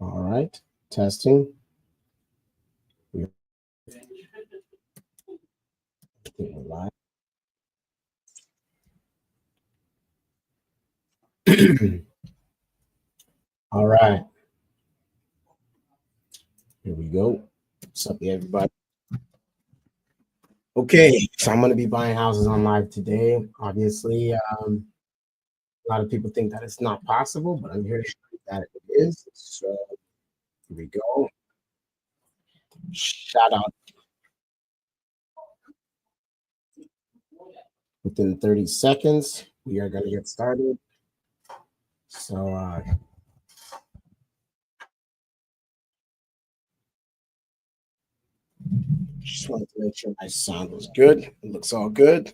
All right, testing. We're live. All right, here we go. What's up, everybody? Okay, so I'm going to be buying houses on live today. Obviously, a lot of people think that it's not possible, but I'm here to show you that it is. So here we go. Shout out within 30 seconds. We are going to get started. So just wanted to make sure my sound was good. It looks all good.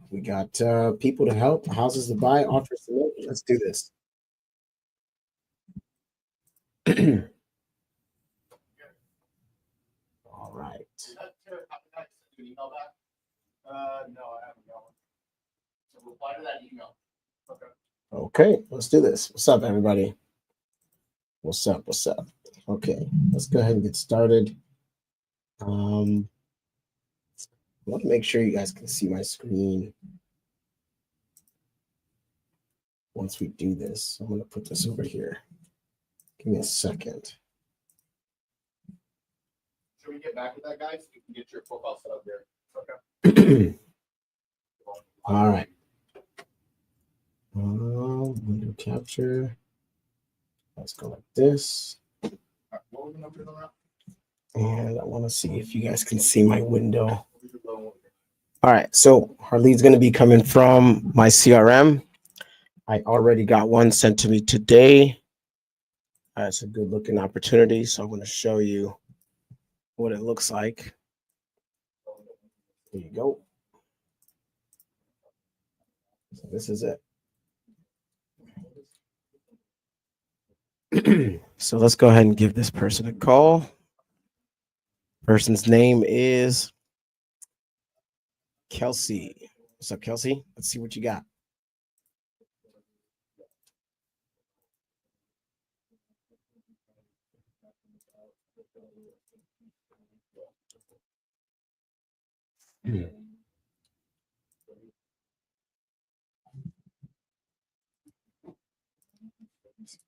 We got people to help, houses to buy, offers to make. Let's do this. All right. Okay, let's do this. What's up, everybody? What's up? What's up? Okay, let's go ahead and get started. I want to make sure you guys can see my screen. Once we do this, I'm going to put this over here. Give me a second. Should we get back to that, guys? You can get your profile set up there. Okay. All right. Window capture. Let's go like this. What was the number on that? And I want to see if you guys can see my window. All right, so our lead's going to be coming from my CRM. I already got one sent to me today. It's a good looking opportunity, so I'm going to show you what it looks like. There you go. So this is it. So let's go ahead and give this person a call. Person's name is Kelsey. What's up, Kelsey? Let's see what you got.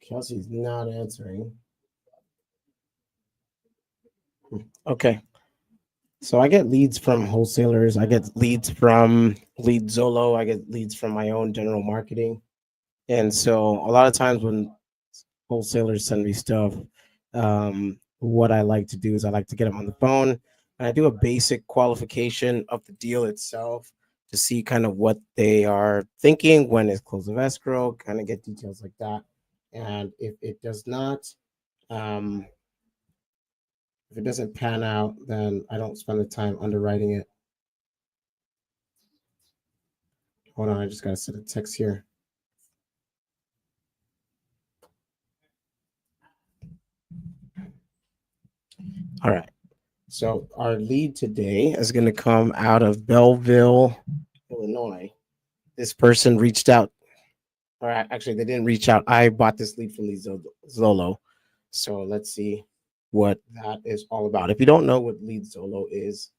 Kelsey's not answering. Okay. So I get leads from wholesalers. I get leads from Lead Zolo. I get leads from my own general marketing. And so a lot of times when wholesalers send me stuff, what I like to do is I like to get them on the phone and I do a basic qualification of the deal itself to see kind of what they are thinking, when is close of escrow, kind of get details like that. And if it does not, if it doesn't pan out, then I don't spend the time underwriting it. Hold on, I just got to send a text here. All right. So our lead today is going to come out of Belleville, Illinois. This person reached out, or actually, they didn't reach out. I bought this lead from Lead Zolo. So let's see what that is all about. If you don't know what Lead Zolo is,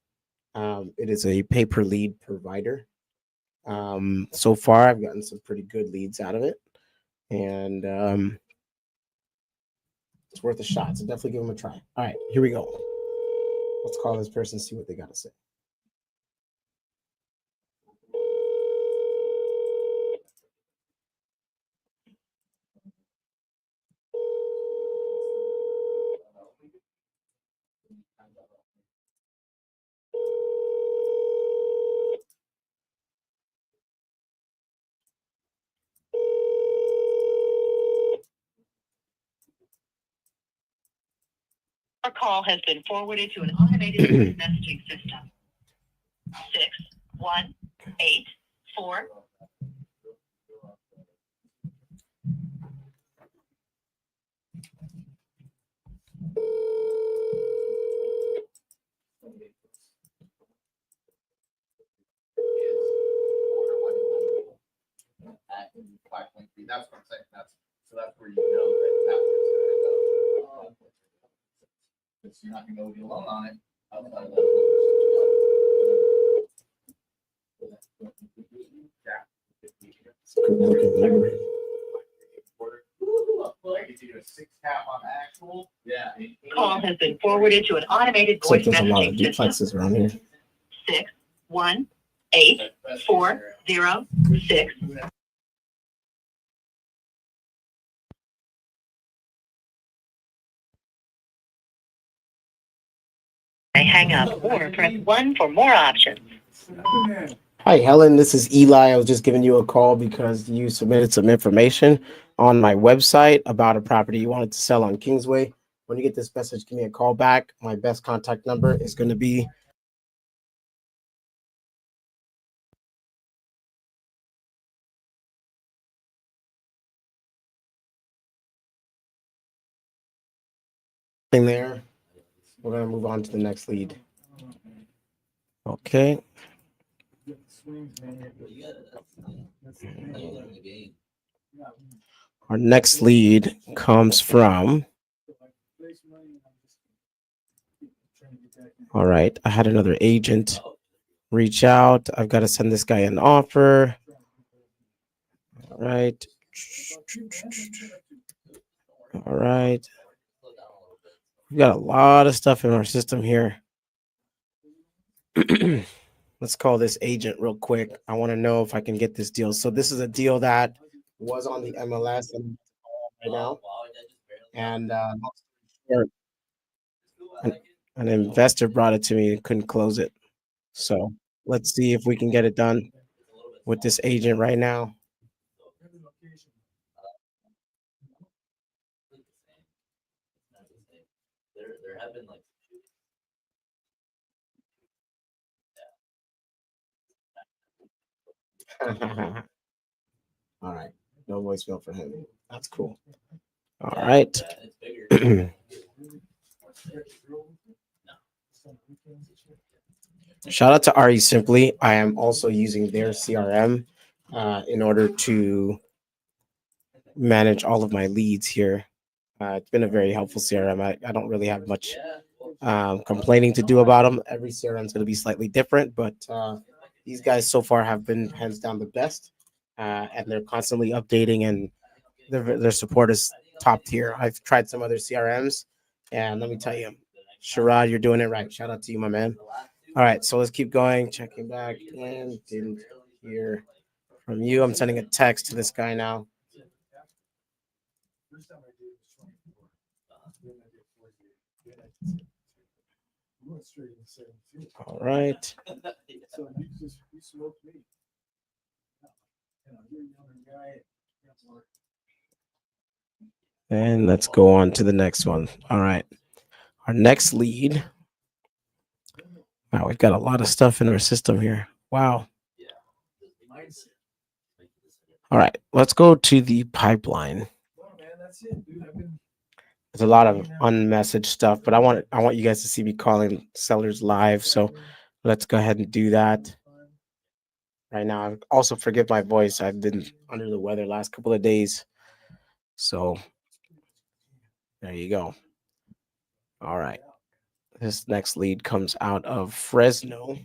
it is a pay-per-lead provider. So far, I've gotten some pretty good leads out of it, and it's worth a shot. So definitely give them a try. All right, here we go. Let's call this person, see what they got to say. Our call has been forwarded to an automated messaging system. 6184. That's what I'm saying. That's where you know that that's where it's going to go. because you're not gonna go be alone on it. Outside of that. Like if you do a 6 cap on the actual, yeah. Call has been forwarded to an automated Looks like voice there's a lot of messaging system. duplexes around here. 618-406. Hang up or press 1 for more options. Hi, Helen. This is Eli. I was just giving you a call because you submitted some information on my website about a property you wanted to sell on Kingsway. When you get this message, give me a call back. My best contact number is going to be in there. We're going to move on to the next lead. Okay. Our next lead comes from. All right. I had another agent reach out. I've got to send this guy an offer. All right. All right. We've got a lot of stuff in our system here. Let's call this agent real quick. I want to know if I can get this deal. So this is a deal that was on the MLS and right now. And an investor brought it to me and couldn't close it. So let's see if we can get it done with this agent right now. There have been like All right. No voicemail for him. That's cool. All right. it's bigger. Shout out to RE Simply. I am also using their CRM in order to manage all of my leads here. It's been a very helpful CRM. I don't really have much complaining to do about them. Every CRM is going to be slightly different, but these guys so far have been hands down the best, and they're constantly updating, and their support is top tier. I've tried some other CRMs, and let me tell you, Sherrod, you're doing it right. Shout out to you, my man. All right, so let's keep going. Checking back and didn't hear from you. I'm sending a text to this guy now. All right. So you smoked me. You're a younger guy. And let's go on to the next one. All right. Our next lead. Wow, we've got a lot of stuff in our system here. Wow. All right, let's go to the pipeline. Well, man, that's it, dude. There's a lot of unmessaged stuff, but I want you guys to see me calling sellers live. So let's go ahead and do that right now. I also forgive my voice. I've been under the weather last couple of days. So there you go. All right. This next lead comes out of Fresno.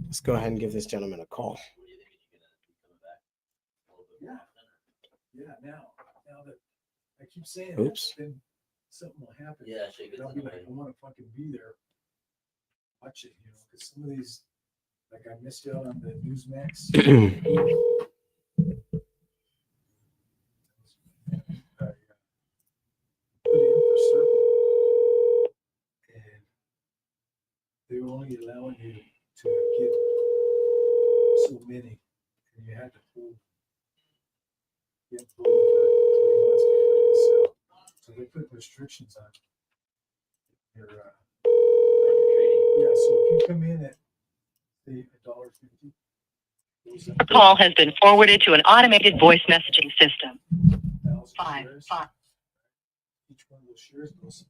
Let's go ahead and give this gentleman a call. Yeah, now that I keep saying Oops. that, then something will happen. Yeah, shake it. And I'll be like, I want to fucking be there. Watch it, because some of these, like I missed out on the Newsmax. Put in for Circle, and they were only allowing you to get so many, and you had to hold. You had to hold them for 3 months before you could sell. So they put restrictions on your. Yeah, so if you come in at say $1.50. Call has been forwarded to an automated voice messaging system. 5. Each one of those shares goes.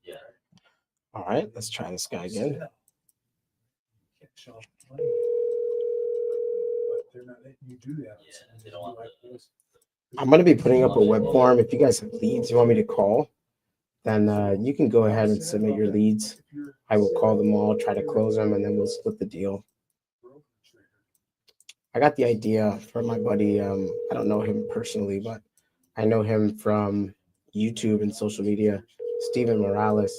Yeah. All right, let's try this guy again. Can't show money. But they're not letting you do that. Yeah, they don't want like this. I'm going to be putting up a web form. If you guys have leads you want me to call, then you can go ahead and submit your leads. I will call them all, try to close them, and then we'll split the deal. I got the idea from my buddy. I don't know him personally, but I know him from YouTube and social media. Steven Morales.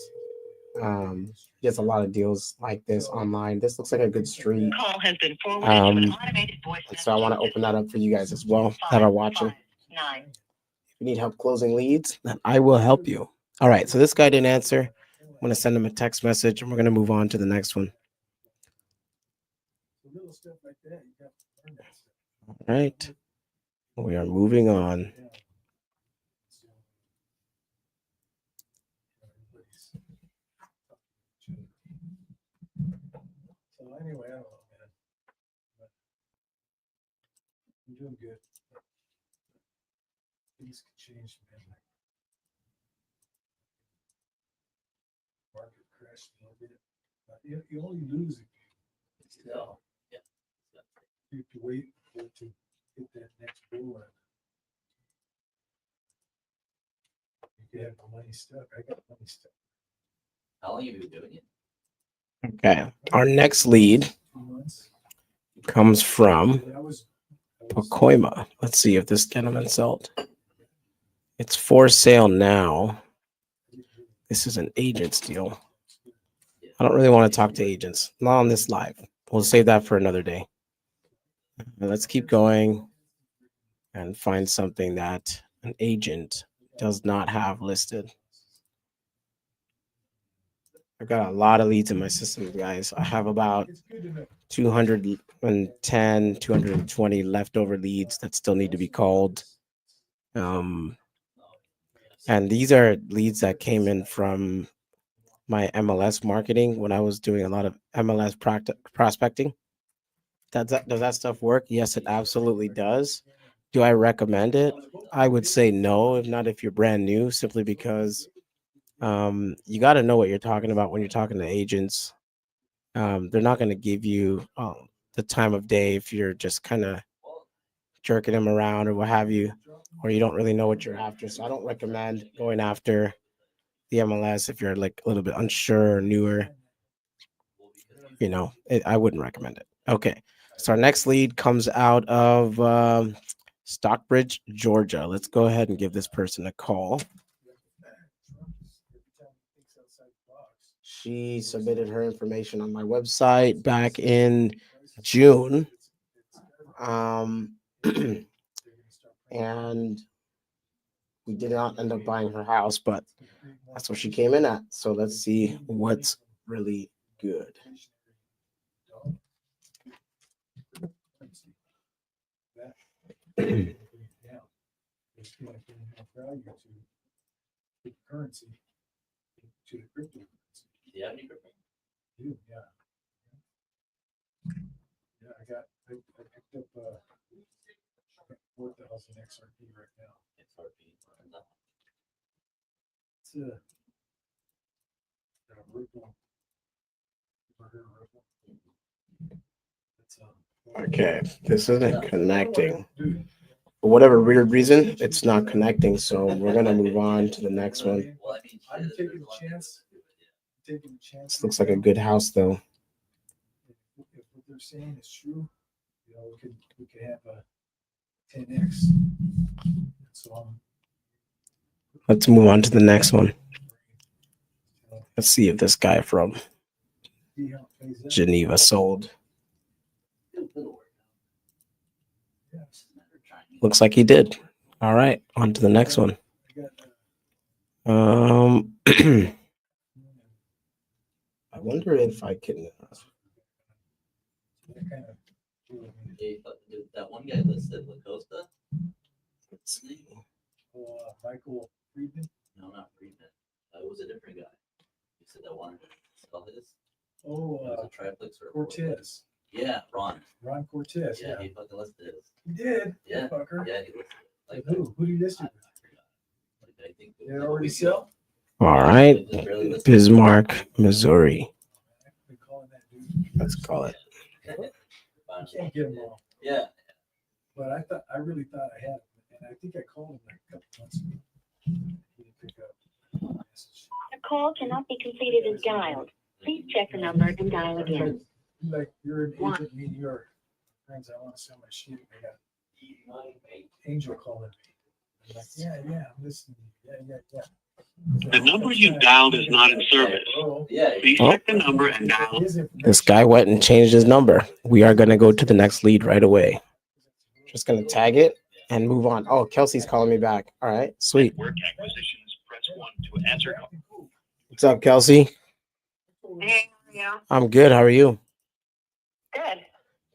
He has a lot of deals like this online. This looks like a good street. Call has been forwarded to an Um, automated voice and so I want to messaging open that system. up for you guys as well that are watching. 559. If you need help closing leads, then I will help you. All right. So this guy didn't answer. I'm going to send him a text message and we're going to move on to the next one. So little stuff like that, you got to learn that stuff. All right. We are moving on. Yeah. So, everybody's so anyway, I don't know, man. But I'm doing good. Things could change, man. Market crashed a little bit. But you only lose if No. Yeah. you have to wait for it to hit that next bull run. You could have the money stuck. I got money stuck. How long have you been doing it? Okay. Our next lead 2 months. comes from And I was Pacoima. Let's see if this gentleman sold. It's for sale now. This is an agent's deal. I don't really want to talk to agents. Not on this live. We'll save that for another day. Let's keep going and find something that an agent does not have listed. I've got a lot of leads in my system, guys. I have about It's good to know. 210, 220 leftover leads that still need to be called. And these are leads that came in from my MLS marketing when I was doing a lot of MLS prospecting. Does that stuff work? Yes, it absolutely does. Do I recommend it? I would say no, if not if you're brand new, simply because you got to know what you're talking about when you're talking to agents. They're not going to give you the time of day if you're just kind of jerking them around or what have you, or you don't really know what you're after. So I don't recommend going after the MLS if you're like a little bit unsure or newer. I wouldn't recommend it. Okay. So our next lead comes out of Stockbridge, Georgia. Let's go ahead and give this person a call. She submitted her information on my website back in June. And we did not end up buying her house, but that's what she came in at. So let's see what's really good. Currency to the cryptocurrency. Do you have any crypto? Dude, yeah. Yeah, I picked up 4,000 XRP right now. XRP. It's a Ripple. Ever heard of Ripple? It's Okay, this isn't connecting. Dude, For whatever weird reason, it's not connecting. So we're gonna move on to the next one. Well, I mean, I'm shit, taking there's a one chance. thing to do, taking a chance. This looks like a good house, though. If what they're saying is true, we could have a 10x. So Let's move on to the next one. Let's see if this guy from see how it plays out. Geneva sold. yeah. It'll work out. Yeah. Just a matter of trying. Looks like he did. All right, on to the next one. I got, I wonder if I can. that kind of Hey, did that one guy listed La Costa? Let's see. Michael Friedman. No, not Friedman. It was a different guy. He said that wanted to sell his. Oh, It was a triplex or a Cortez. Yeah, Ron. Ron Cortez. Yeah, Yeah, he fucking listed his. he did. Yeah. Fucker. Yeah, he listed it. Like who? Who did he list I it with? forgot. Like, I think Did it already sell? All right, It just barely listed. Bismarck, Missouri. I've been calling that dude. Let's call it. I Finally. can't get him all. Yeah. But I really thought I had him, and I think I called him like a couple months ago. He didn't pick up. message. A call cannot be completed as dialed. Please check the number and dial again. Like, you're an One. agent, me and your friends, I wanna sell my shit, I got Angel calling me. I'm like, yeah, I'm listening, yeah. The number you dialed is not in service. Yeah. Please check the number and dial. This guy went and changed his number. We are gonna go to the next lead right away. Just gonna tag it and move on. Oh, Kelsey's calling me back. All right, sweet. Work acquisitions, press 1 to answer. What's up, Kelsey? Hey, yeah, I'm good. How are you?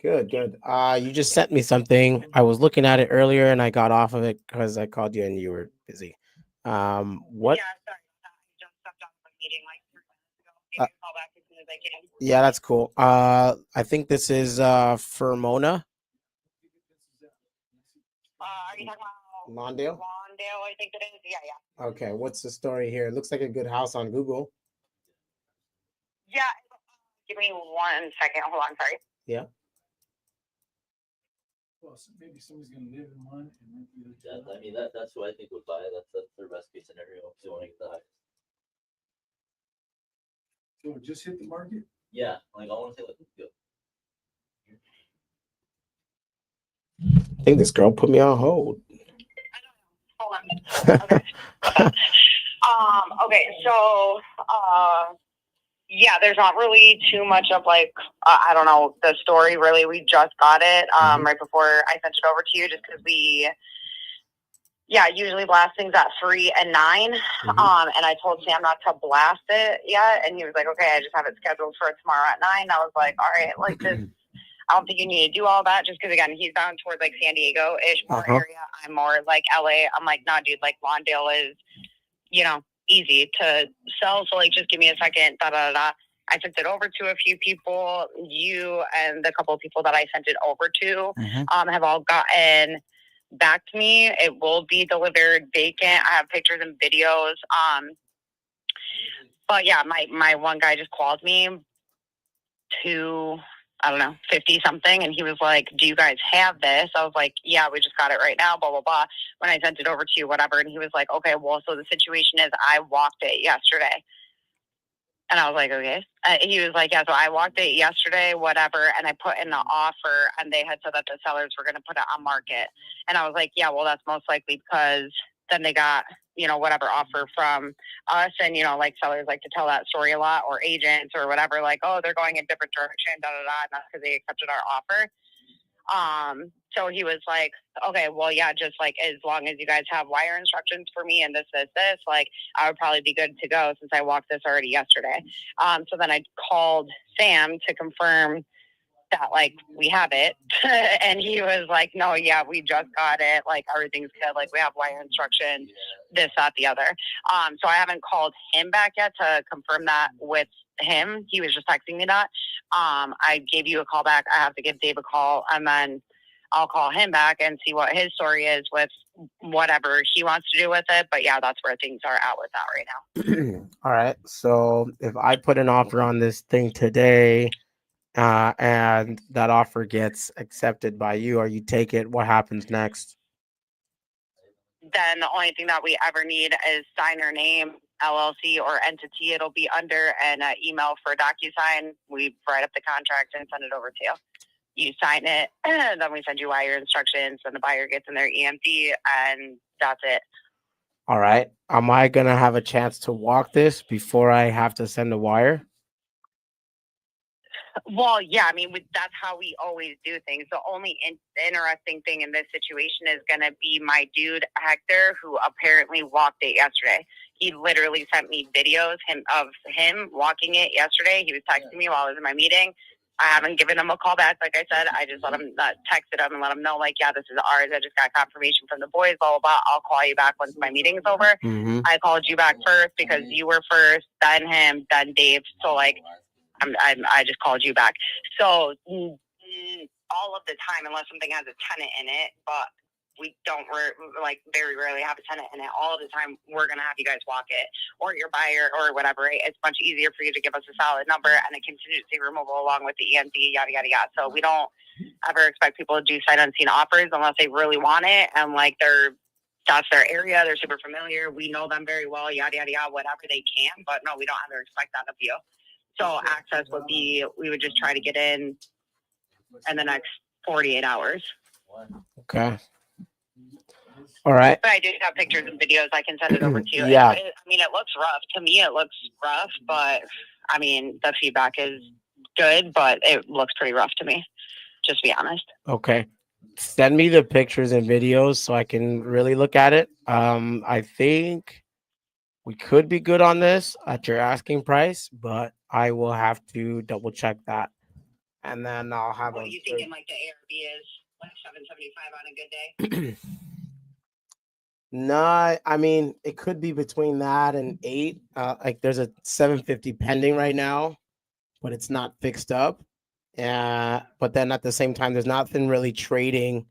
good. Good. You just sent me something. I was looking at it earlier and I got off of it because I called you and you were busy. What? Yeah, sorry. I just stepped off a meeting like 3 minutes ago. Give you a call back as soon as I can. Yeah, that's cool. I think this is for Mona Are you talking about Lawndale. Lawndale? I think it is. Yeah. Okay, what's the story here? It looks like a good house on Google. Yeah. Give me 1 second. Hold on. Sorry. Well, maybe somebody's gonna live in one and rent the other. I mean, that's who I think would buy it. That's their best case scenario if they want to get the highest. So it just hit the market? Yeah, like I want to say like go. I think this girl put me on hold. Hold on. Okay. Okay. So, yeah, there's not really too much of like, I don't know, the story really. We just got it right before I sent it over to you just because we, usually blast things at 3 and 9. And I told Sam not to blast it yet. And he was like, okay, I just have it scheduled for tomorrow at 9. I was like, all right, like this, I don't think you need to do all that just because, again, he's down towards like San Diego-ish more area. I'm more like LA. I'm like, nah, dude, like Lawndale is, easy to sell. So like, just give me a second, I sent it over to a few people. You and the couple of people that I sent it over to have all gotten back to me. It will be delivered vacant. I have pictures and videos. But yeah, my one guy just called me to, I don't know, 50 something. And he was like, do you guys have this? I was like, yeah, we just got it right now, blah, blah, blah. When I sent it over to you, whatever. And he was like, okay, well, so the situation is I walked it yesterday. And I was like, okay. He was like, yeah, so I walked it yesterday, whatever. And I put in the offer and they had said that the sellers were going to put it on market. And I was like, yeah, well, that's most likely because then they got, whatever offer from us. And, like sellers like to tell that story a lot, or agents or whatever, like, oh, they're going in a different direction, And that's because they accepted our offer. So he was like, okay, well, yeah, just like as long as you guys have wire instructions for me and this, like I would probably be good to go since I walked this already yesterday. So then I called Sam to confirm that like we have it. And he was like, no, yeah, we just got it. Like everything's good. Like we have wire instructions, this, that, the other. So I haven't called him back yet to confirm that with him. He was just texting me that. I gave you a call back. I have to give Dave a call and then I'll call him back and see what his story is with whatever he wants to do with it. But yeah, that's where things are at with that right now. All right. So if I put an offer on this thing today, and that offer gets accepted by you or you take it, what happens next? Then the only thing that we ever need is sign your name, LLC or entity it'll be under, and an email for DocuSign. We write up the contract and send it over to you. You sign it, and then we send you wire instructions, and the buyer gets in their EMD, and that's it. All right. Am I going to have a chance to walk this before I have to send a wire? Well, yeah, I mean, that's how we always do things. The only interesting thing in this situation is going to be my dude, Hector, who apparently walked it yesterday. He literally sent me videos of him walking it yesterday. He was texting me while I was in my meeting. I haven't given him a call back. Like I said, I just let him texted him and let him know, like, yeah, this is ours. I just got confirmation from the boys, blah, blah, blah. I'll call you back once my meeting's over. I called you back first because you were first, then him, then Dave. So, like, I just called you back. So all of the time, unless something has a tenant in it, but we don't very rarely have a tenant in it. All of the time, we're going to have you guys walk it or your buyer or whatever. Right? It's much easier for you to give us a solid number and a contingency removal along with the EMD, yada, yada, yada. So we don't ever expect people to do sight unseen offers unless they really want it and like they're that's their area. They're super familiar. We know them very well, yada, yada, yada, whatever they can. But no, we don't ever expect that of you. So access would be, we would just try to get in the next 48 hours. Okay. All right. But I do have pictures and videos. I can send it over to you. Yeah. I mean, it looks rough. To me, it looks rough. But, I mean, the feedback is good, but it looks pretty rough to me, just to be honest. Okay. Send me the pictures and videos so I can really look at it. I think we could be good on this at your asking price, but I will have to double check that. And then I'll have What are you thinking, like, the ARB is like $775 on a good day? No, I mean, it could be between that and 8. Like there's a 750 pending right now, but it's not fixed up. But then at the same time, there's nothing really trading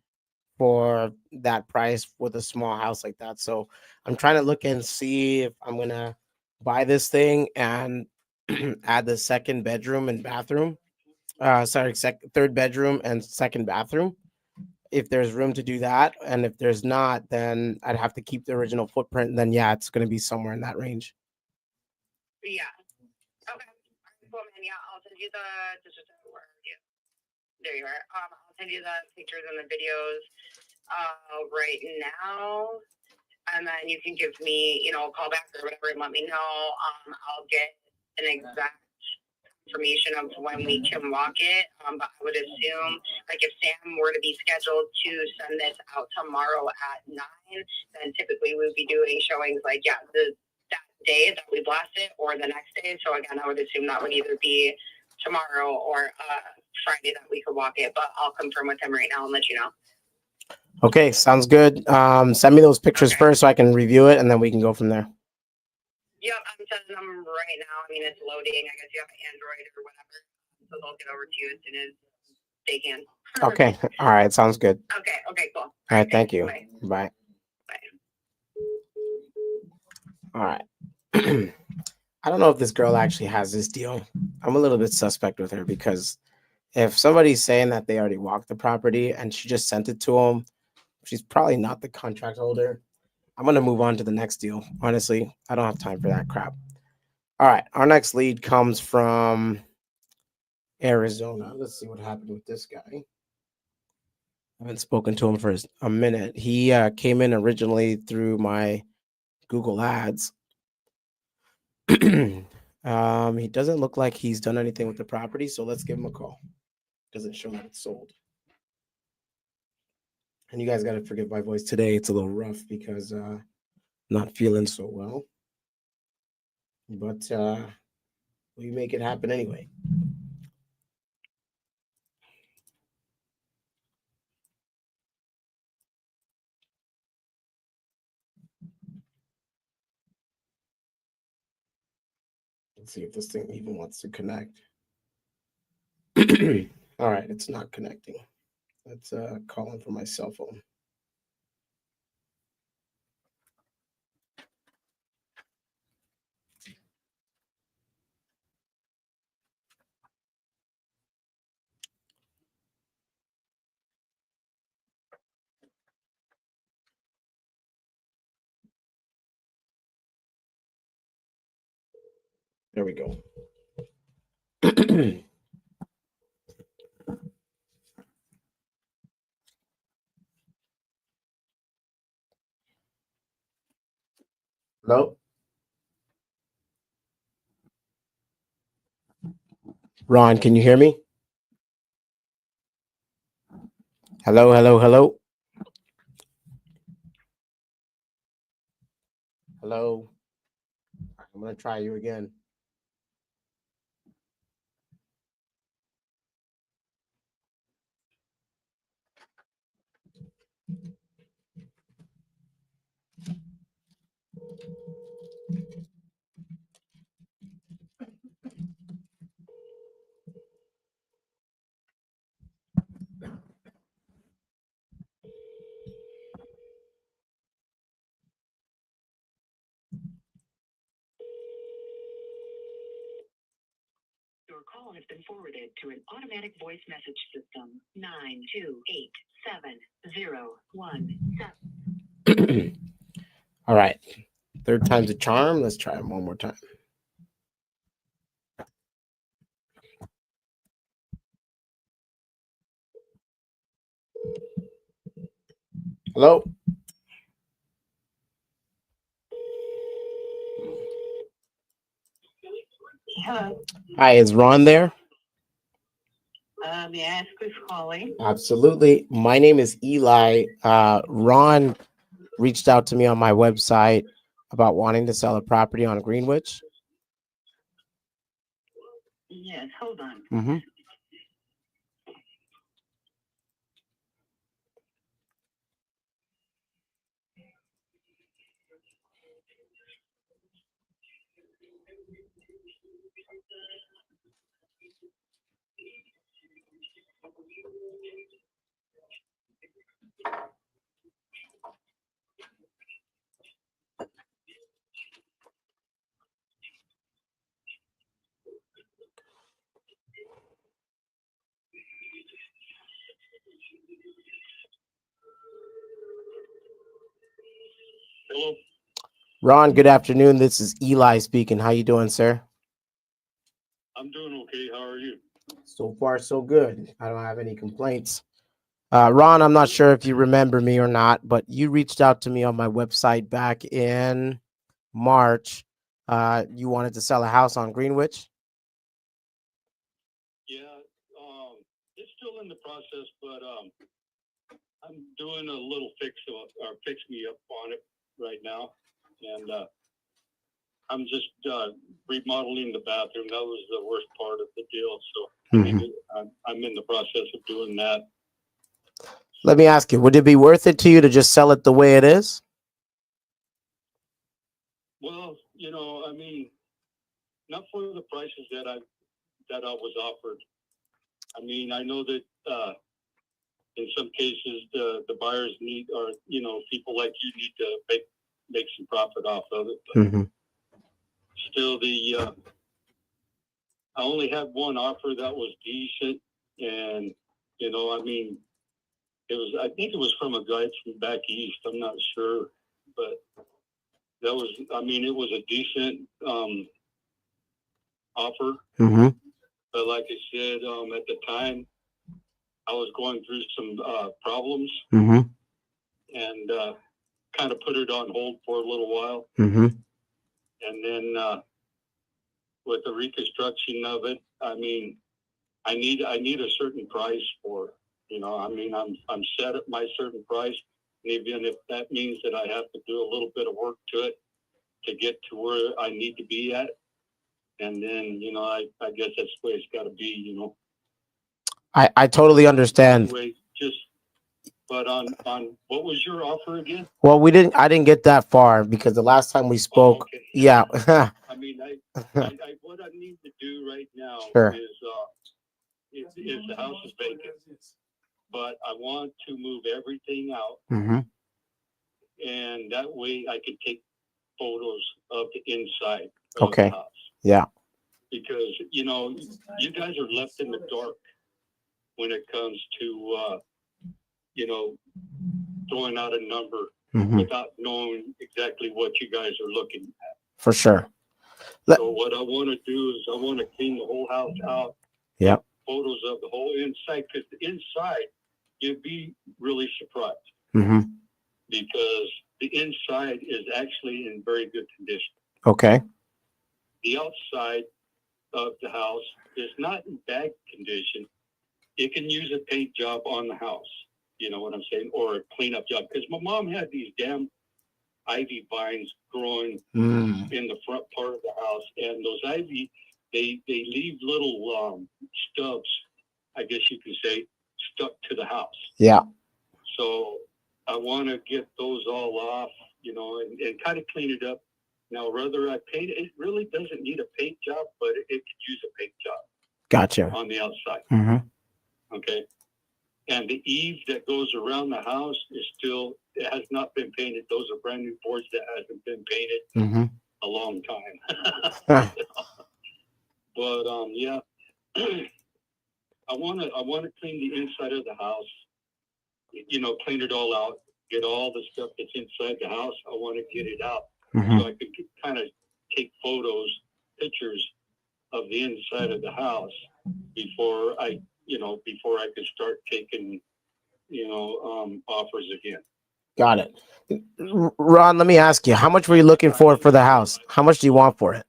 for that price with a small house like that. So I'm trying to look and see if I'm gonna buy this thing and add the second bedroom and bathroom. Third bedroom and second bathroom. If there's room to do that, and if there's not, then I'd have to keep the original footprint. And then yeah, it's gonna be somewhere in that range. Yeah. Okay. Cool, man. Yeah, I'll send you where are you? There you are. I'll send you the pictures and the videos right now, and then you can give me, a call back or whatever and let me know. I'll get an exact information of when we can walk it. But I would assume, like, if Sam were to be scheduled to send this out tomorrow at 9, then typically we would be doing showings like, that day that we blast it or the next day. So again, I would assume that would either be tomorrow or Friday that we could walk it. But I'll confirm with him right now and let you know. Okay, sounds good. Send me those pictures first so I can review it, and then we can go from there. Yep, I'm sending them right now. I mean, it's loading. I guess you have an Android or whatever, so they'll get over to you as soon as they can. Okay. All right. Sounds good. Okay, cool. All right. Thank you. Bye. Bye. Bye. All right. I don't know if this girl actually has this deal. I'm a little bit suspect with her because if somebody's saying that they already walked the property and she just sent it to them, she's probably not the contract holder. I'm going to move on to the next deal. Honestly, I don't have time for that crap. All right. Our next lead comes from Arizona. Let's see what happened with this guy. I haven't spoken to him for a minute. He came in originally through my Google Ads. He doesn't look like he's done anything with the property, so let's give him a call. Doesn't show that it's sold. And you guys got to forgive my voice today. It's a little rough because not feeling so well. But we make it happen anyway. Let's see if this thing even wants to connect. All right, it's not connecting. Let's call in from my cell phone. There we go. Hello? Ron, can you hear me? Hello, hello, hello. Hello. I'm going to try you again. Your call has been forwarded to an automatic voice message system. 9287017. All right. Third time's a charm. Let's try it one more time. Hello? Hello. Hi, is Ron there? May I ask who's calling? Absolutely. My name is Eli. Ron reached out to me on my website about wanting to sell a property on Greenwich. Yes, hold on. Mm-hmm. Hello. Ron, good afternoon. This is Eli speaking. How you doing, sir? I'm doing okay. How are you? So far, so good. I don't have any complaints. Ron, I'm not sure if you remember me or not, but you reached out to me on my website back in March. You wanted to sell a house on Greenwich? Yeah, it's still in the process, but I'm doing a little fix me up on it right now, and I'm just remodeling the bathroom. That was the worst part of the deal. So Mhm. I'm in the process of doing that. Let me ask you, would it be worth it to you to just sell it the way it is? Well, I mean, not for the prices that I was offered. I mean, I know that in some cases the buyers need, or people like you need to make some profit off of it. But Mm-hmm. still, I only had one offer that was decent, and I mean, I think it was from a guy from back east. I'm not sure, but that was, I mean, it was a decent offer. Mm-hmm. But like I said, at the time, I was going through some problems, Mm-hmm. and kind of put it on hold for a little while. Mm-hmm. And then with the reconstruction of it, I mean, I need a certain price for, I mean, I'm set at my certain price, and even if that means that I have to do a little bit of work to it to get to where I need to be at. And then, I guess that's the way it's got to be, I totally understand. Anyway, but on what was your offer again? Well, I didn't get that far because the last time we spoke, okay. yeah. I mean, what I need to do right now Sure. is the house is vacant, but I want to move everything out, Mm-hmm. and that way I can take photos of the inside of Okay. the house. Yeah. Because you guys are left in the dark when it comes to throwing out a number Mm-hmm. without knowing exactly what you guys are looking at. For sure. So what I want to do is I want to clean the whole house out. Yep. Photos of the whole inside, because the inside, you'd be really surprised Mm-hmm. because the inside is actually in very good condition. Okay. The outside of the house is not in bad condition. It can use a paint job on the house. You know what I'm saying? Or a cleanup job. Because my mom had these damn ivy vines growing in the front part of the house. And those ivy, they leave little stubs, I guess you can say, stuck to the house. Yeah. So I want to get those all off, and kind of clean it up. Now, whether I paint it, it really doesn't need a paint job, but it could use a paint job. Gotcha. On the outside. Mm-hmm. Okay. And the eave that goes around the house it has not been painted. Those are brand new boards that hasn't been painted Mm-hmm. a long time. But yeah, I want to clean the inside of the house, clean it all out, get all the stuff that's inside the house. I want to get it out Mhm. so I could kind of take pictures of the inside of the house before I could start taking, offers again. Got it. Ron, let me ask you, how much were you looking for the house? How much do you want for it?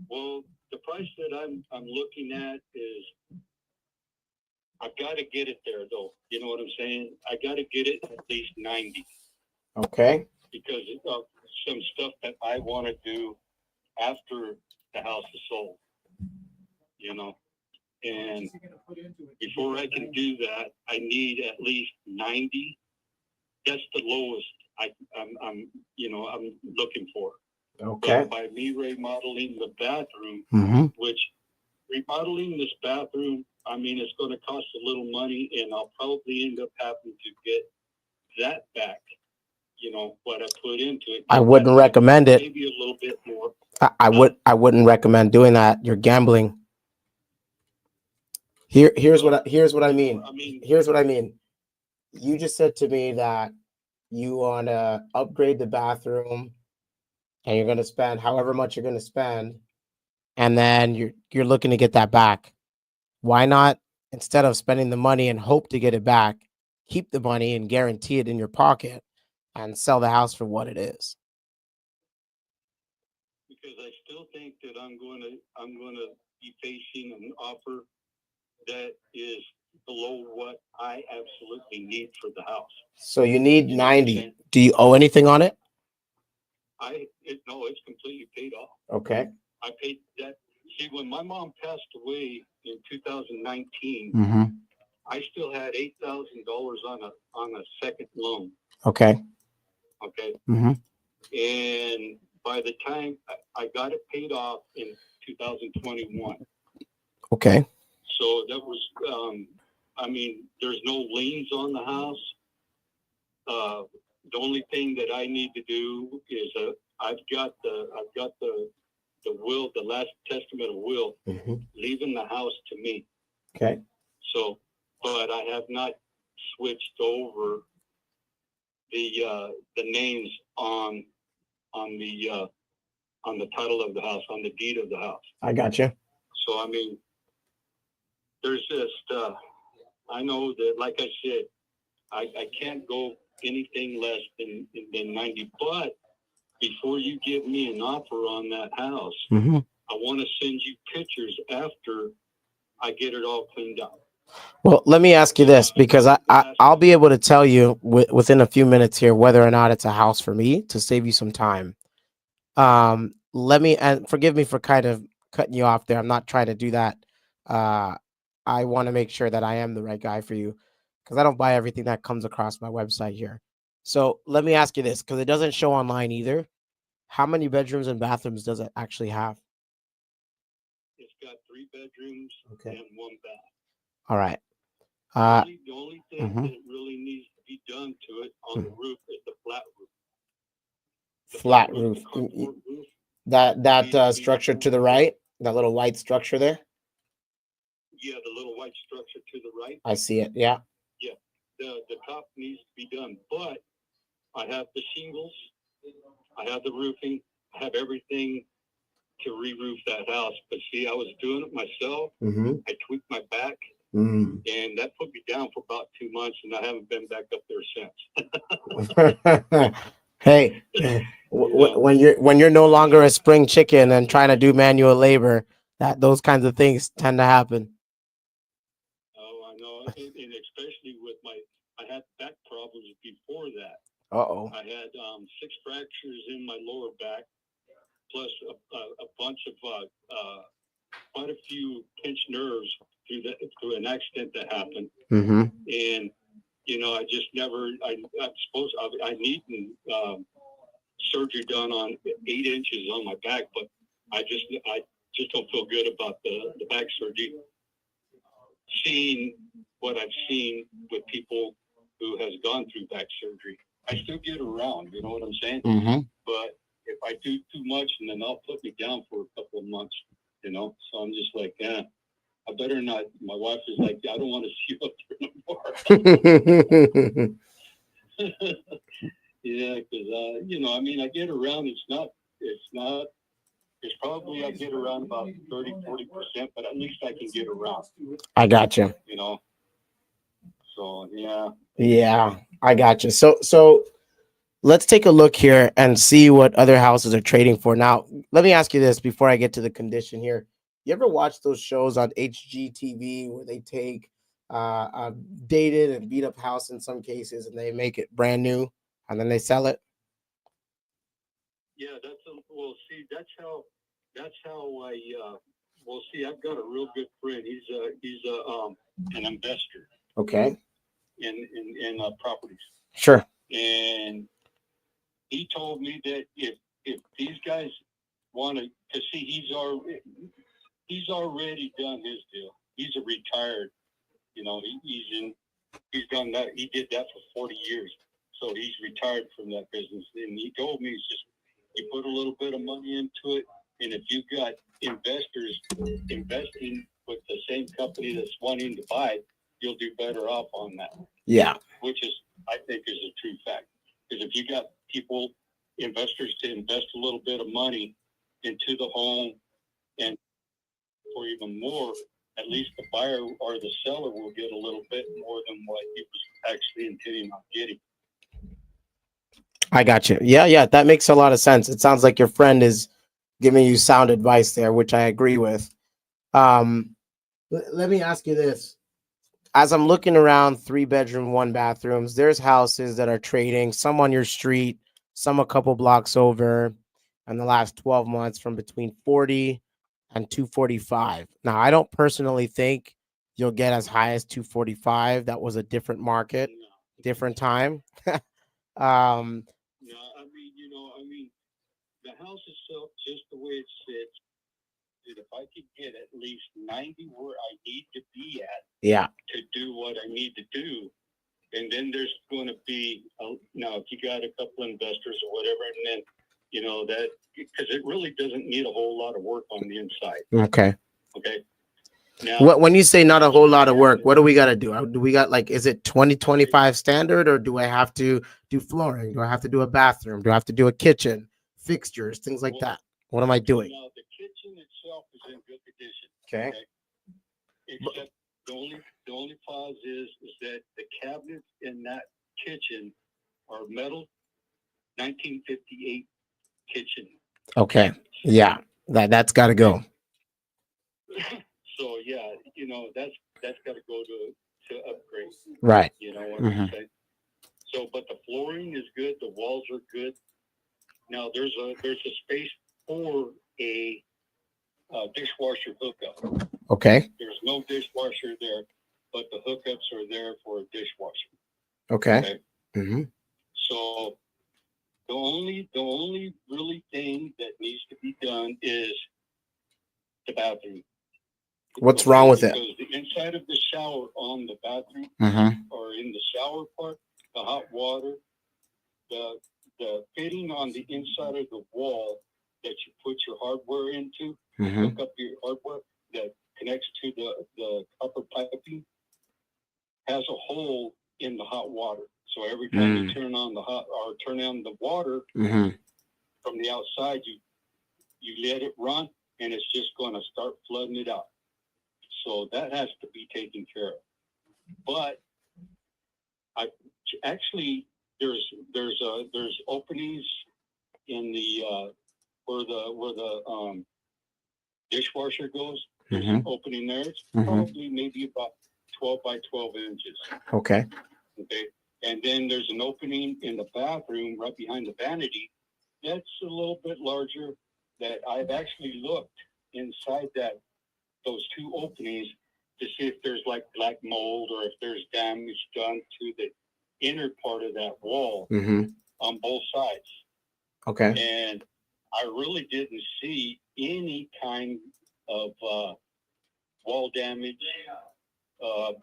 Well, the price that I'm looking at is, I've got to get it there though. You know what I'm saying? I got to get it at least 90 Okay. because of some stuff that I want to do after the house is sold. And before I can do that, I need at least 90. That's the lowest I'm looking for. Okay. But by me remodeling the bathroom, Mm-hmm. which remodeling this bathroom, I mean, it's going to cost a little money, and I'll probably end up having to get that back. What I put into it. I wouldn't recommend it. Maybe a little bit more. I wouldn't recommend doing that. You're gambling. Here's what I mean. Here's what I mean. You just said to me that you want to upgrade the bathroom and you're going to spend however much you're going to spend, and then you're looking to get that back. Why not, instead of spending the money and hope to get it back, keep the money and guarantee it in your pocket and sell the house for what it is? Because I still think that I'm going to be facing an offer that is below what I absolutely need for the house. So you need You know what I'm 90. saying? Do you owe anything on it? No, it's completely paid off. Okay. I paid that. See, when my mom passed away in 2019, Mm-hmm. I still had $8,000 on a second loan. Okay. Okay. Mm-hmm. And by the time I got it paid off in 2021. Okay. So that was, there's no liens on the house. The only thing that I need to do is I've got the will, the last testament of will, Mm-hmm. leaving the house to me. Okay. So, but I have not switched over the names on the title of the house, on the deed of the house. I got you. So, I mean, there's just, I know that, like I said, I can't go anything less than 90, but before you give me an offer on that house, Mm-hmm. I want to send you pictures after I get it all cleaned up. Well, let me ask you this, because I'll be able to tell you within a few minutes here whether or not it's a house for me, to save you some time. And forgive me for kind of cutting you off there. I'm not trying to do that. I want to make sure that I am the right guy for you, because I don't buy everything that comes across my website here. So let me ask you this, because it doesn't show online either. How many bedrooms and bathrooms does it actually have? It's got 3 bedrooms Okay. and 1 bath. All right. The only thing mhm. that really needs to be done to it on the roof is the flat roof. Flat roof. The carport roof. That structure to the right, that little white structure there. Yeah, the little white structure to the right. I see it. Yeah. The top needs to be done, but I have the shingles, I have the roofing, I have everything to re-roof that house. But see, I was doing it myself. Mm-hmm. I tweaked my back, Mm. and that put me down for about 2 months, and I haven't been back up there since. Hey, when you're no longer a spring chicken and trying to do manual labor, those kinds of things tend to happen. Oh, I know, and especially with I had back problems before that. Uh-oh. I had 6 fractures in my lower back, plus a bunch of quite a few pinched nerves through an accident that happened. Mm-hmm. And I just never. I'm supposed. I need surgery done on 8 inches on my back, but I just don't feel good about the back surgery. Seeing what I've seen with people who has gone through back surgery, I still get around. You know what I'm saying? Mm-hmm. But if I do too much, and then they'll put me down for a couple of months. So I'm just like, I better not. My wife is like, I don't want to see you up there no more. Yeah, because you know, I mean, I get around. It's probably I get around about 30-40%, but at least I can get around. I got you. You know. So yeah. Yeah, I got you. So let's take a look here and see what other houses are trading for. Now, let me ask you this before I get to the condition here. You ever watch those shows on HGTV where they take a dated and beat up house in some cases and they make it brand new and then they sell it? Yeah, well. See, that's how I. Well, see, I've got a real good friend. He's an investor Okay, in properties, sure. and he told me that if these guys want to, because see, he's already done his deal. He's a retired. You know, he's done that. He did that for 40 years, so he's retired from that business. And he told me, it's just you put a little bit of money into it, and if you got investors investing with the same company that's wanting to buy, you'll do better off on that. Yeah. Which is, I think, is a true fact. Because if you got investors to invest a little bit of money into the home, and for even more, at least the buyer or the seller will get a little bit more than what he was actually intending on getting. I got you. Yeah, that makes a lot of sense. It sounds like your friend is giving you sound advice there, which I agree with. Let me ask you this. As I'm looking around 3-bedroom, 1-bathrooms, there's houses that are trading, some on your street, some a couple blocks over, in the last 12 months from between 40 and 245. Now, I don't personally think you'll get as high as 245. That was a different market, different time. No, I mean, the house itself, just the way it sits, if I could get at least 90 where I need to be at, Yeah, to do what I need to do, and then there's going to be now if you got a couple investors or whatever, and then that, because it really doesn't need a whole lot of work on the inside. okay. Now, When you say not a whole lot of work, what do we got to do? Do we got, like, is it 2025 standard, or do I have to do flooring? Do I have to do a bathroom? Do I have to do a kitchen, fixtures, things like that? What am I doing? Now, the kitchen itself is in good condition. Okay. Except the only pause is that the cabinets in that kitchen are metal 1958 kitchen. Okay. Yeah. That's got to go. So yeah, that's got to go to upgrade. Right. You know what I'm saying? So, but the flooring is good. The walls are good. Now there's a space for a dishwasher hookup. Okay. There's no dishwasher there, but the hookups are there for a dishwasher. Okay. Mm-hmm. So the only really thing that needs to be done is the bathroom. What's wrong with it? Because the inside of the shower on the bathroom, or in the shower part, the hot water, the fitting on the inside of the wall that you put your hardware into, hook up your hardware that connects to the copper piping, has a hole in the hot water. So every time you turn on the water from the outside, you let it run, and it's just going to start flooding it out. So that has to be taken care of. But there's openings in the where the dishwasher goes. There's an opening there. It's probably maybe about 12 by 12 inches. Okay. And then there's an opening in the bathroom right behind the vanity. That's a little bit larger. That I've actually looked inside those two openings to see if there's like black mold or if there's damage done to the inner part of that wall on both sides. Okay. And I really didn't see any kind of wall damage,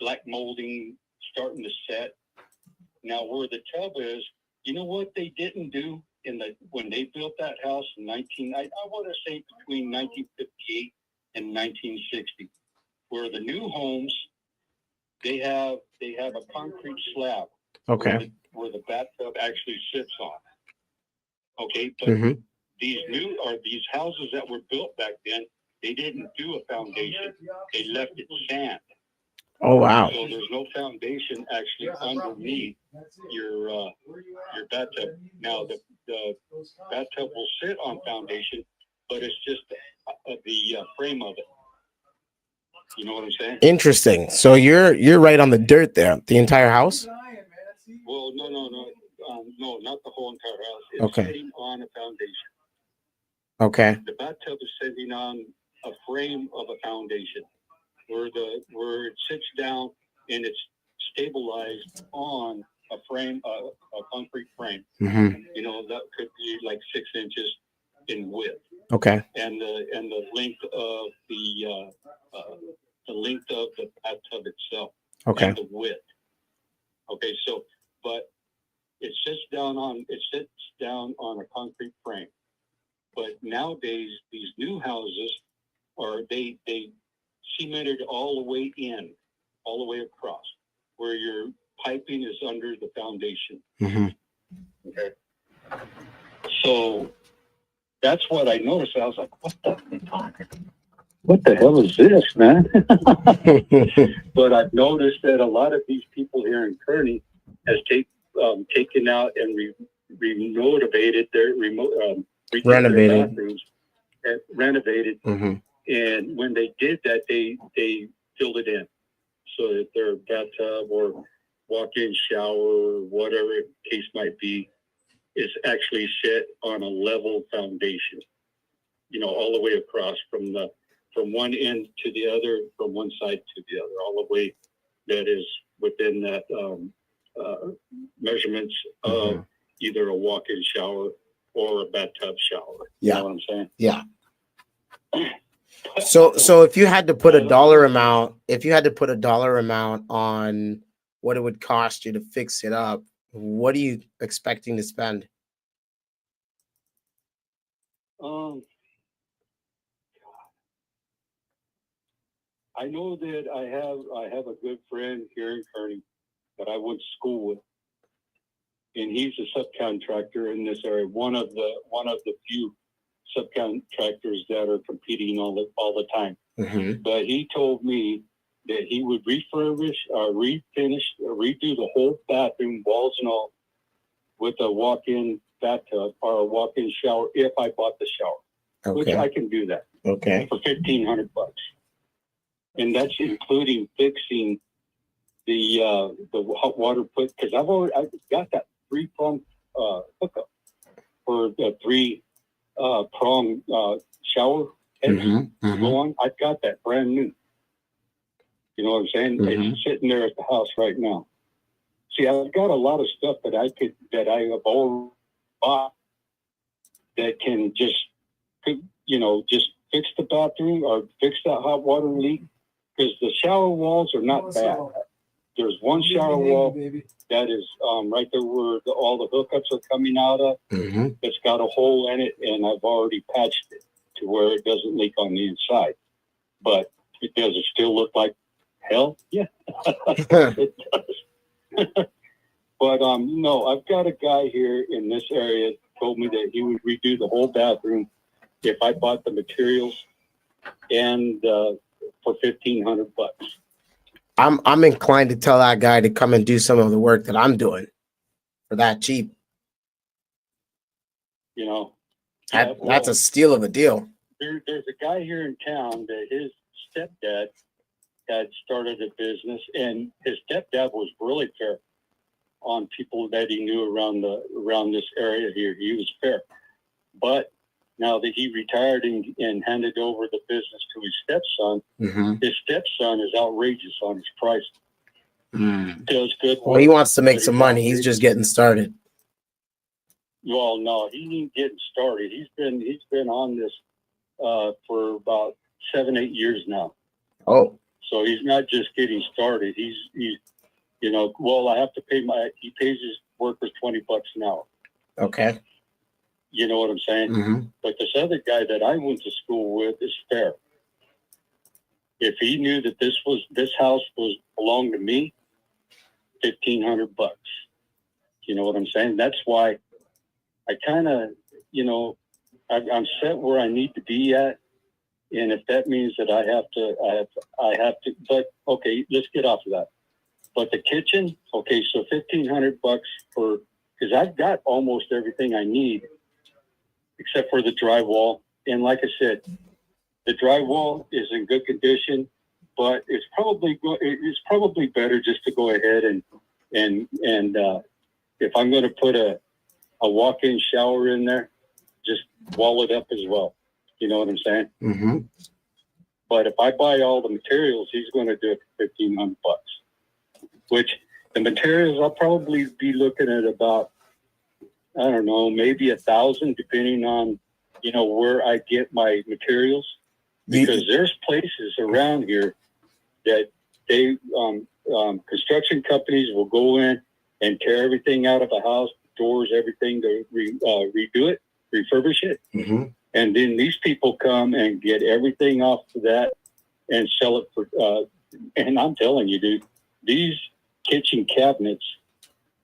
black molding starting to set. Now, where the tub is, you know what they didn't do when they built that house in I want to say between 1958 and 1960, where the new homes, they have a concrete slab Okay. Where the bathtub actually sits on. Okay, but Hmm. these houses that were built back then, they didn't do a foundation. They left it sand. Oh wow. So there's no foundation actually underneath your bathtub. Now the bathtub will sit on foundation, but it's just the frame of it. You know what I'm saying? Interesting. So you're right on the dirt there. The entire house. Well, no, not the whole entire house. It's Okay. sitting on a foundation. Okay. The bathtub is sitting on a frame of a foundation, where it sits down and it's stabilized on a frame, a concrete frame. Hmm. You know, that could be like 6 inches in width, Okay. and the length of the bathtub itself, Okay. and the width. Okay, so but it sits down on a concrete frame. But nowadays, these new houses they cemented all the way in, all the way across, where your piping is under the foundation. Hmm. Okay. So that's what I noticed. I was like, what the hell is this, man? But I've noticed that a lot of these people here in Kearney has taken out and renovated their Renovated. bathrooms and renovated. Hmm. And when they did that, they filled it in so that their bathtub or walk-in shower or whatever case might be is actually set on a level foundation. You know, all the way across from one end to the other, from one side to the other, all the way that is within that measurements of either a walk-in shower or a bathtub shower. You know what I'm saying? Yeah. So if you had to put a dollar amount, on what it would cost you to fix it up, what are you expecting to spend? I know that I have a good friend here in Kearney that I went to school with, and he's a subcontractor in this area. One of the few subcontractors that are competing all the time. Mm-hmm. But he told me that he would refurbish, refinish, redo the whole bathroom, walls and all, with a walk-in bathtub or a walk-in shower if I bought the shower, which I can do that. Okay. For $1,500, and that's including fixing the hot water put, because I got that 3-prong hookup for the 3-prong shower heads to go on. I've got that brand new. You know what I'm saying? It's sitting there at the house right now. See, I've got a lot of stuff that I have already bought that can just fix the bathroom or fix that hot water leak, because the shower walls are not bad. There's one shower wall that is right there where all the hookups are coming out of. It's got a hole in it, and I've already patched it to where it doesn't leak on the inside. But does it still look like hell? Yeah, it does. But no, I've got a guy here in this area told me that he would redo the whole bathroom if I bought the materials and for $1,500. I'm inclined to tell that guy to come and do some of the work that I'm doing for that cheap. You know, That's a steal of a deal. There's a guy here in town that his stepdad had started a business, and his stepdad was really fair on people that he knew around this area here. He was fair, but now that he retired and handed over the business to his stepson, his stepson is outrageous on his price. Does good work. Well, he wants to make some money. He's just getting started. Well, no, he ain't getting started. He's been on this for about 7-8 years now. Oh. So he's not just getting started. He's I have to he pays his workers $20 an hour. Okay. You know what I'm saying? But this other guy that I went to school with is fair. If he knew that this house belonged to me, $1,500. You know what I'm saying? That's why I kind of, you know, I'm set where I need to be at. And if that means that I have to, but okay, let's get off of that. But the kitchen, okay, so $1,500 for, because I've got almost everything I need except for the drywall. And like I said, the drywall is in good condition, but it's probably better just to go ahead and if I'm going to put a walk-in shower in there, just wall it up as well. You know what I'm saying? Mm-hmm. But if I buy all the materials, he's going to do it for $1,500. Which the materials I'll probably be looking at about, I don't know, maybe 1,000, depending on, you know, where I get my materials. Because there's places around here that they construction companies will go in and tear everything out of a house, doors, everything to redo it, refurbish it. Mm-hmm. And then these people come and get everything off of that and sell it for, and I'm telling you, dude, these kitchen cabinets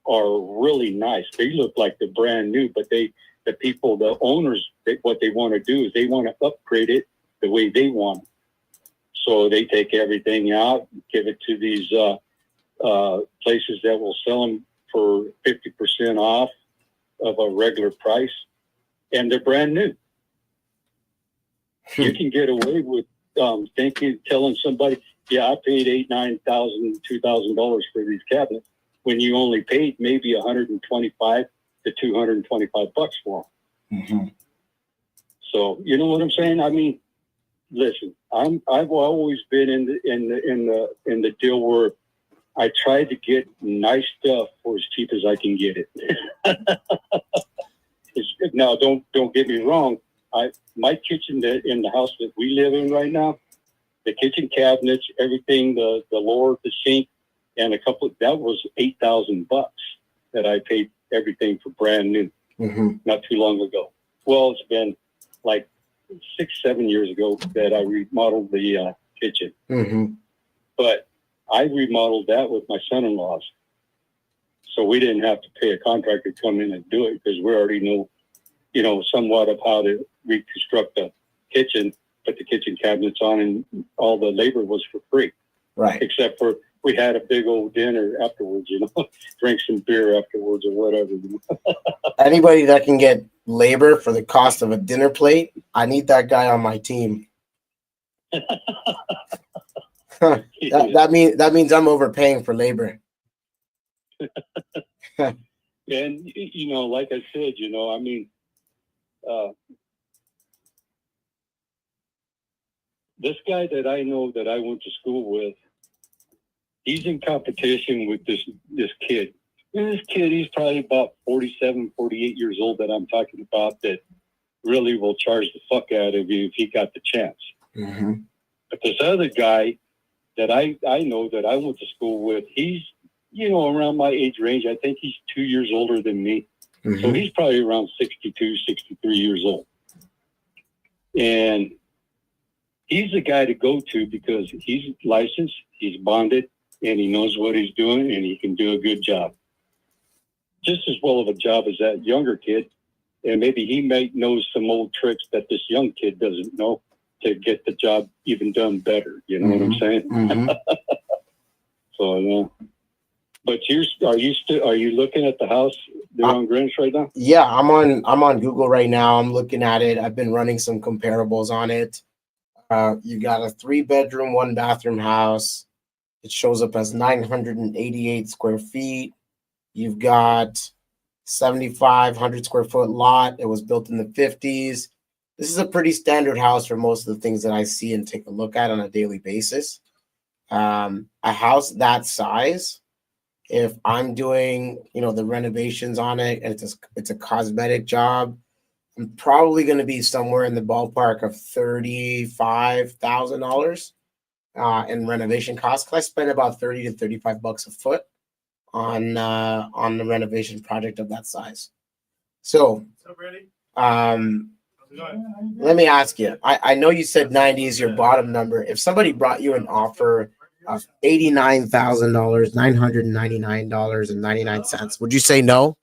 are really nice. They look like they're brand new, but the owners, what they want to do is they want to upgrade it the way they want it. So they take everything out, give it to these places that will sell them for 50% off of a regular price, and they're brand new. You can get away with telling somebody, yeah, I paid $8,000, $9,000, $2,000 for these cabinets, when you only paid maybe $125 to $225 for them. Mm-hmm. So you know what I'm saying? I mean, listen, I've always been in the deal where I try to get nice stuff for as cheap as I can get it. Now, don't get me wrong. My kitchen in the house that we live in right now, the kitchen cabinets, everything, the lower, the sink, and that was $8,000 that I paid everything for brand new, not too long ago. Well, it's been like 6-7 years ago that I remodeled the kitchen. Mm-hmm. But I remodeled that with my son-in-laws. So we didn't have to pay a contractor to come in and do it because we already know, you know, somewhat of how to reconstruct the kitchen, put the kitchen cabinets on, and all the labor was for free. Right. Except for we had a big old dinner afterwards, you know, drink some beer afterwards or whatever. Anybody that can get labor for the cost of a dinner plate, I need that guy on my team. That means I'm overpaying for labor. And, you know, like I said, you know, I mean, this guy that I know that I went to school with, he's in competition with this kid. And this kid, he's probably about 47, 48 years old that I'm talking about, that really will charge the fuck out of you if he got the chance. Mm-hmm. But this other guy that I know that I went to school with, he's, you know, around my age range. I think he's 2 years older than me. Mm-hmm. So he's probably around 62, 63 years old. And he's the guy to go to because he's licensed, he's bonded, and he knows what he's doing, and he can do a good job. Just as well of a job as that younger kid. And maybe he might know some old tricks that this young kid doesn't know to get the job even done better. You know what I'm saying? Mm-hmm. So, yeah. But are you looking at the house there on Greenwich right now? Yeah, I'm on Google right now. I'm looking at it. I've been running some comparables on it. You got a 3-bedroom, 1-bathroom house. It shows up as 988 square feet. You've got 7,500 square foot lot. It was built in the 50s. This is a pretty standard house for most of the things that I see and take a look at on a daily basis. A house that size, if I'm doing, you know, the renovations on it and it's a cosmetic job, I'm probably going to be somewhere in the ballpark of $35,000 in renovation costs. Cause I spend about $30 to $35 a foot on the renovation project of that size. So, let me ask you. I know you said 90 is your bottom number. If somebody brought you an offer of $89,000, $999.99. Would you say no?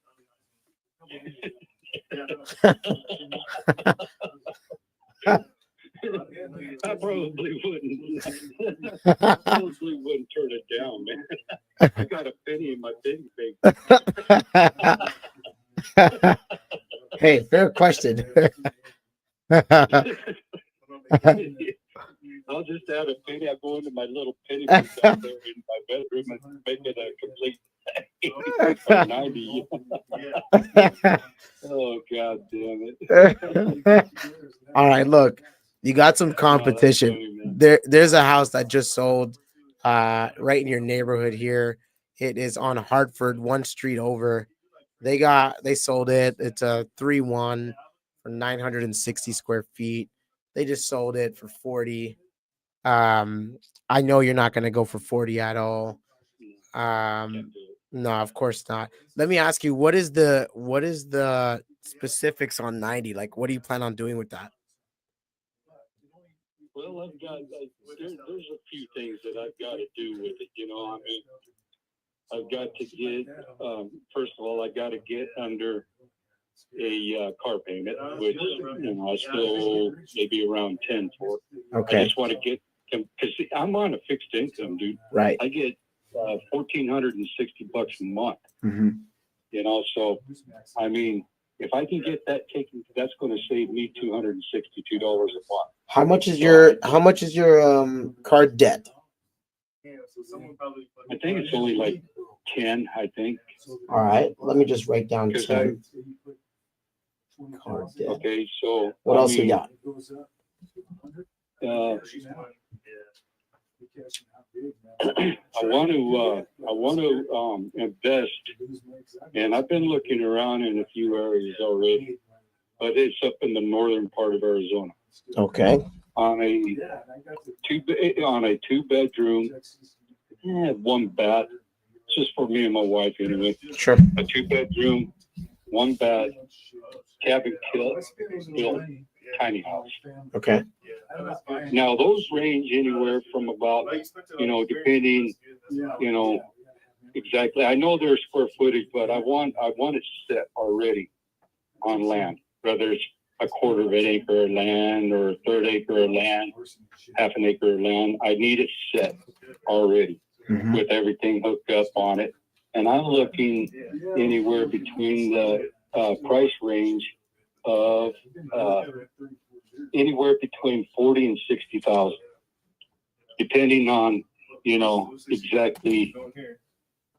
I probably wouldn't. I probably wouldn't turn it down, man. I got a penny in my penny bank. Hey, fair question. I'll just add a penny. I go into my little penny bank down there in my bedroom and make it a complete 90. Oh, God damn it. All right, look, you got some competition. There's a house that just sold right in your neighborhood here. It is on Hartford, one street over. They sold it. It's a 3-1 for 960 square feet. They just sold it for 40. I know you're not going to go for 40 at all. No, of course not. Let me ask you, what is the specifics on 90? Like, what do you plan on doing with that? Well, there's a few things that I've got to do with it. You know, I mean, I've got to get, first of all, I got to get under a car payment, which, you know, I still maybe around 10 for. Okay. I just want to get, because I'm on a fixed income, dude. Right. I get $1,460 a month. Mm-hmm. You know, so I mean, if I can get that taken, that's going to save me $262 a month. How much is your card debt? I think it's only like 10. I think. All right, let me just write down 'Cause 10. Card debt. Okay, so What else we got? I want to invest, and I've been looking around in a few areas already, but it's up in the northern part of Arizona. Okay. On a two-bedroom, 1 bath, just for me and my wife anyway. Sure. A 2-bedroom, 1 bath, cabin built, tiny house. Okay. Now those range anywhere from about, you know, depending, you know, exactly. I know there's square footage, but I want it set already on land, whether it's a quarter of an acre of land or a third acre of land, half an acre of land. I need it set already with everything hooked up on it. And I'm looking anywhere between the price range of anywhere between 40 and 60,000, depending on, you know, exactly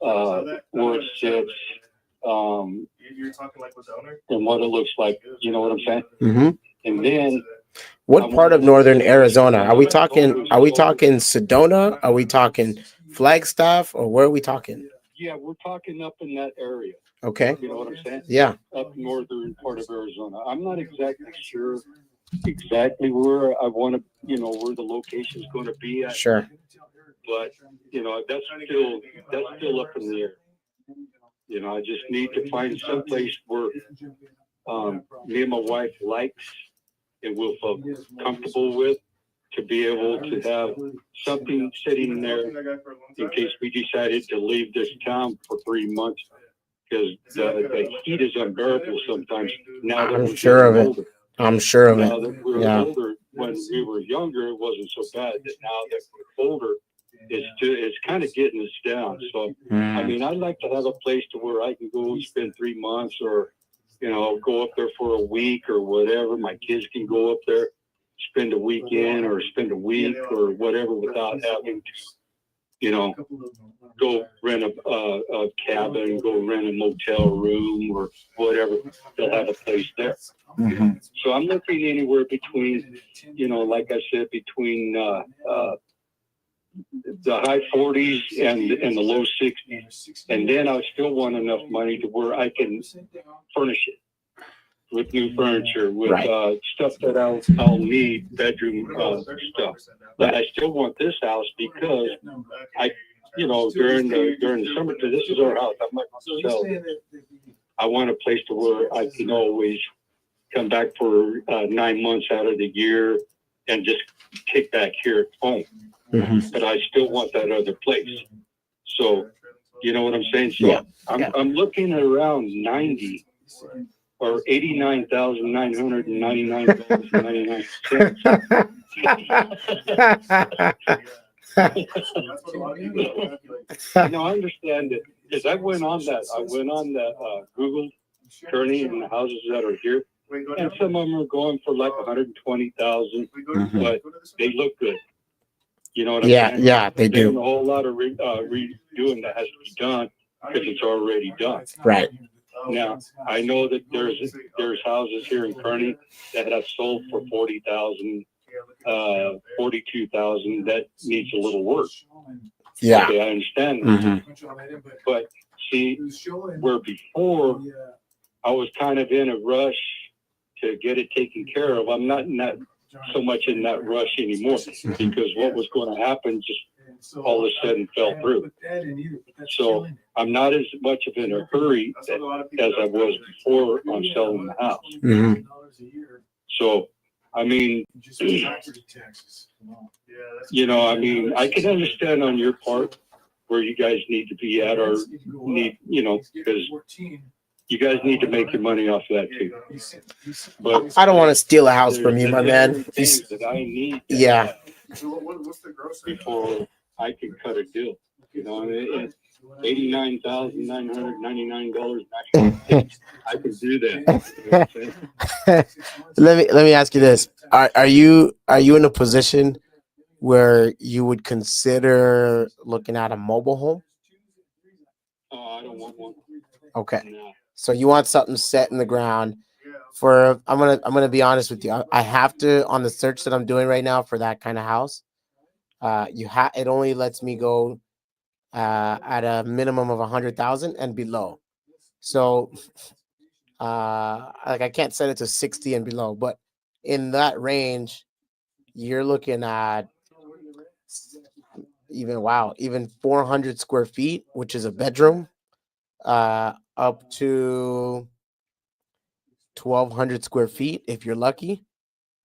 where it sits, and what it looks like. You know what I'm saying? Mm-hmm. And then, what part of northern Arizona are we talking? Are we talking Sedona? Are we talking Flagstaff? Or where are we talking? yeah, we're talking up in that area. Okay. You know what I'm saying? Yeah. Up northern part of Arizona. I'm not exactly sure exactly where I want to, you know, where the location is going to be at. Sure. But, you know, that's still up in the air. You know, I just need to find some place where me and my wife likes and will feel comfortable with, to be able to have something sitting there in case we decided to leave this town for 3 months, because the heat is unbearable sometimes. Now that I'm sure of it. older. I'm sure of Now it. that we're Yeah. older, when we were younger, it wasn't so bad. That now that we're older, it's kind of getting us down. So I mean, I'd like to have a place to where I can go spend 3 months, or, you know, go up there for a week or whatever. My kids can go up there, spend a weekend or spend a week or whatever, without having to, you know, go rent a cabin, go rent a motel room or whatever. They'll have a place there. Mm-hmm. So I'm looking anywhere between, you know, like I said, between the high 40s and the low 60s. And then I still want enough money to where I can furnish it with new furniture, with stuff that I'll need, bedroom stuff. But I still want this house because you know, during the summer, this is our house. I'm not going to sell it. I want a place to where I can always come back for 9 months out of the year, and just kick back here at home. Mhm. But I still want that other place. So, you know what I'm saying? So Yeah. I'm looking at around 90 or $89,999.99. No, I understand it because I went on that. Google Kearney and the houses that are here, and some of them are going for like 120,000, but they look good. You know what I'm saying? Yeah, they There's a do. whole lot of redoing that has to be done because it's already done. Right. Now, I know that there's houses here in Kearney that have sold for 40,000, 42,000. That needs a little work. Yeah. Okay, I understand. Mhm. But see, where before I was kind of in a rush to get it taken care of, I'm not in that so much in that rush anymore because what was going to happen just all of a sudden fell through. So I'm not as much of in a hurry as I was before on selling the house. Mhm. So, I mean, you know, I mean, I can understand on your part where you guys need to be at or need, you know, because you guys need to make your money off of that too. But I don't want to steal a house from you, there's my man. other things that I need to Yeah. have before I can cut a deal. You know, and $89,999. I can do that. Let me ask you this: Are you in a position where you would consider looking at a mobile home? Oh, I don't want one. Okay, No. so you want something set in the ground. I'm gonna be honest with you. I have to, on the search that I'm doing right now for that kind of house. It only lets me go at a minimum of 100,000 and below. So like I can't set it to 60 and below, but in that range, you're looking at even 400 square feet, which is a bedroom, up to 1,200 square feet if you're lucky.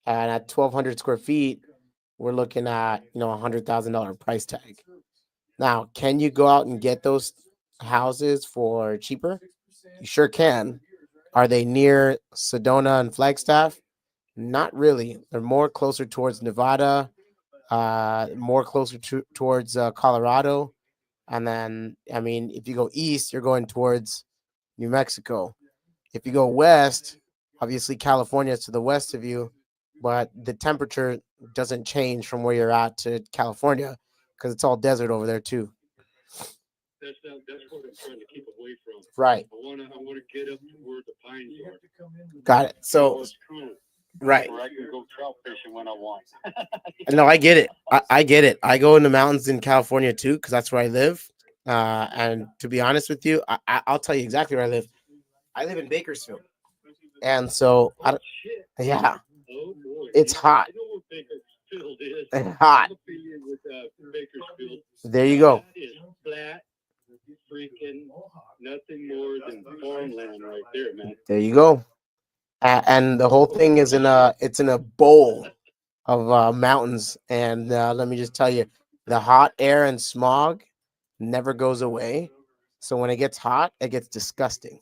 And at 1,200 square feet, we're looking at $100,000 price tag. Now, can you go out and get those houses for cheaper? You sure can. Are they near Sedona and Flagstaff? Not really. They're more closer towards Nevada, more closer towards Colorado. And then, I mean, if you go east, you're going towards New Mexico. If you go west, obviously California is to the west of you, but the temperature doesn't change from where you're at to California because it's all desert over there too. That's what I'm trying to keep away from. Right. I wanna get up to where the pines are. Got it. So, It's cool. right. Where I can go trout fishing when I want. No, I get it. I get it. I go in the mountains in California too because that's where I live. And to be honest with you, I'll tell you exactly where I live. I live in Bakersfield, and so yeah, Oh boy. it's hot. I know what Bakersfield is. It's hot. I'm familiar with Bakersfield. There you go. That is flat, freaking nothing more than farmland right there, man. There you go. And the whole thing is in a bowl of mountains. And let me just tell you, the hot air and smog never goes away. So when it gets hot, it gets disgusting.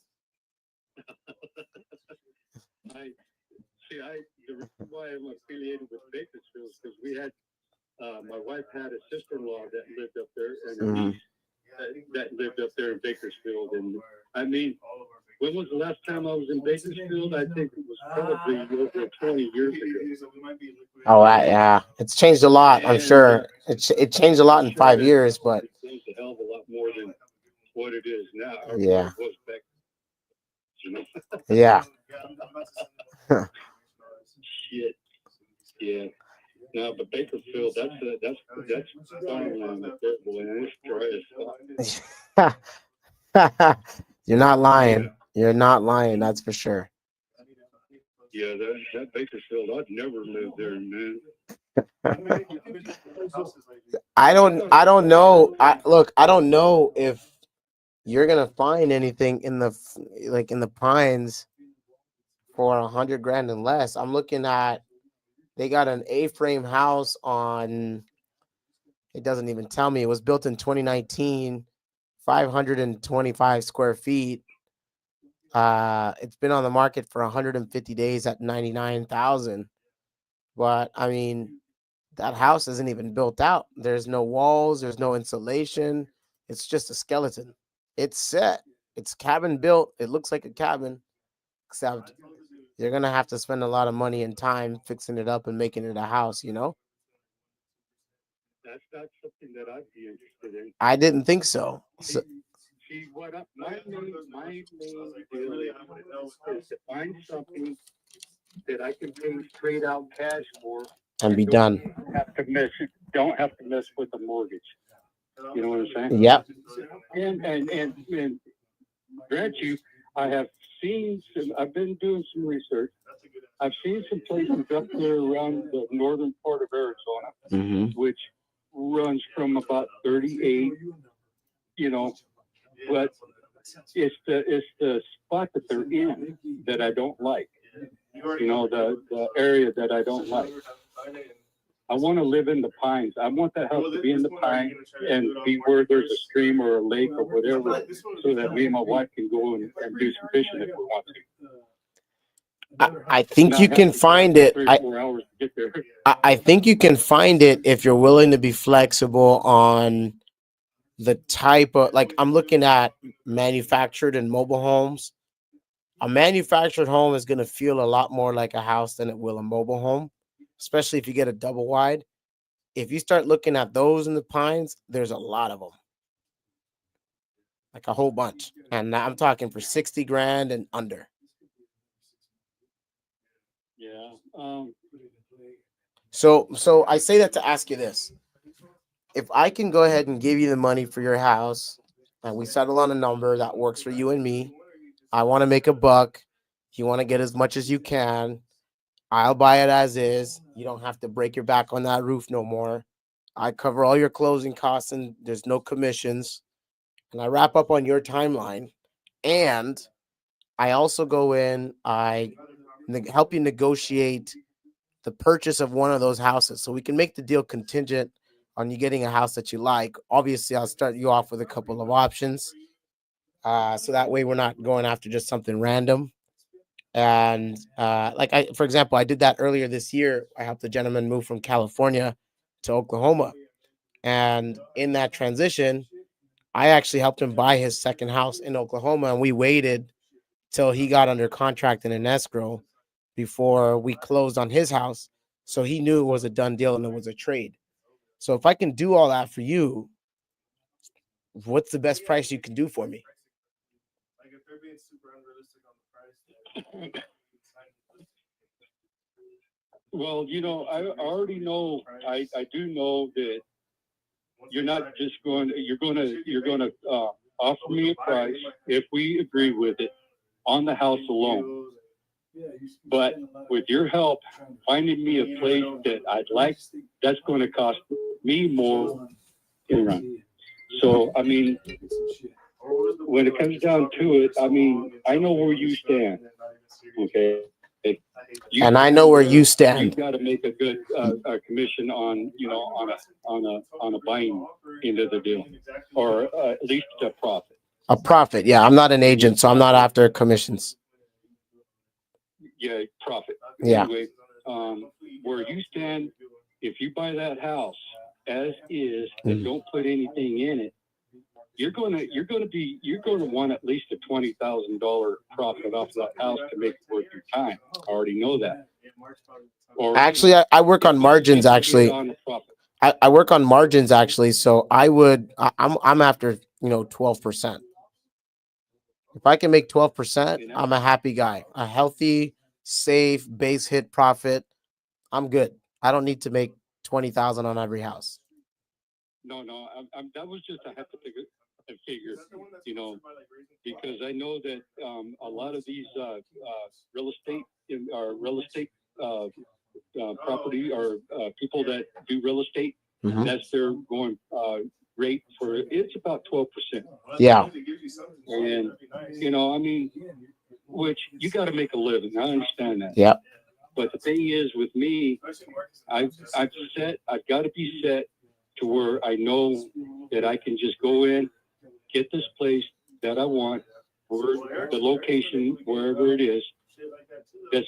The reason why I'm affiliated with Bakersfield is because we had my wife had a sister-in-law that lived up there, and a niece that lived up there in Bakersfield. And I mean, when was the last time I was in Bakersfield? I think it was probably over 20 years ago. Oh, yeah, it's changed a lot. I'm sure it changed a lot in 5 years, but It changed a hell of a lot more than what it is now. Or Yeah. what it was back, you know. yeah. Shit. Yeah. No, but Bakersfield, that's farmland up there, boy, and it's dry as fuck. You're not lying. You're not lying. That's for sure. Yeah, that Bakersfield, I'd never live there, man. I don't know. I don't know if you're gonna find anything in the pines for 100 grand and less. I'm looking at They got an A-frame house on, it doesn't even tell me. It was built in 2019, 525 square feet. It's been on the market for 150 days at 99,000. But I mean, that house isn't even built out. There's no walls, there's no insulation. It's just a skeleton. It's set. It's cabin built. It looks like a cabin, except you're gonna have to spend a lot of money and time fixing it up and making it a house, you know? That's not something that I'd be interested in. I didn't think so. So See, my main deal is to find something that I can pay straight out cash for. and be done. Don't have to mess with the mortgage. You know what I'm saying? Yep. And grant you, I have seen I've been doing some research. I've seen some places up there around the northern part of Arizona, Mm-hmm. which runs from about 38, you know, but it's the spot that they're in that I don't like. You know, the area that I don't like. I want to live in the pines. I want that house to be in the pines and be where there's a stream or a lake or whatever, so that me and my wife can go and do some fishing if we want to. I think you can find it. 3 or 4 hours to get there. I think you can find it if you're willing to be flexible on the type of, like, I'm looking at manufactured and mobile homes. A manufactured home is going to feel a lot more like a house than it will a mobile home, especially if you get a double wide. If you start looking at those in the pines, there's a lot of them, like a whole bunch. And I'm talking for 60 grand and under. Yeah. So I say that to ask you this. If I can go ahead and give you the money for your house and we settle on a number that works for you and me, I want to make a buck. You want to get as much as you can. I'll buy it as is. You don't have to break your back on that roof no more. I cover all your closing costs and there's no commissions. And I wrap up on your timeline. And I also go in, I help you negotiate the purchase of one of those houses. So we can make the deal contingent on you getting a house that you like. Obviously, I'll start you off with a couple of options. So that way we're not going after just something random. And for example, I did that earlier this year. I helped a gentleman move from California to Oklahoma. And in that transition, I actually helped him buy his second house in Oklahoma. And we waited till he got under contract in an escrow before we closed on his house. So he knew it was a done deal and it was a trade. So if I can do all that for you, what's the best price you can do for me? Like if they're being super unrealistic on the price. Well, you know, I already know. I do know that you're not just going. You're going to offer me a price if we agree with it on the house alone. But with your help, finding me a place that I'd like, that's going to cost me more in run. So, I mean, when it comes down to it, I mean, I know where you stand. Okay. And I know where you stand. You've got to make a good commission on, you know, on a buying end of the deal, or at least a profit. A profit, yeah. I'm not an agent, so I'm not after commissions. Yeah, profit. Yeah. Anyway, where you stand, if you buy that house as is and don't put anything in it, you're going to want at least a $20,000 profit off that house to make it worth your time. I already know that. Or Actually, I work on margins. Actually, I work on margins. Actually, so I'm after 12%. If I can make 12%, I'm a happy guy. A healthy, safe base hit profit. I'm good. I don't need to make 20,000 on every house. No, that was just a hypothetical figure, you know, because I know that a lot of these real estate property or people that do real estate, that's their going rate for it. It's about 12%. Yeah. And, you know, I mean, which you got to make a living. I understand that. Yep. But the thing is with me, I've got to be set to where I know that I can just go in, get this place that I want, where the location, wherever it is, that's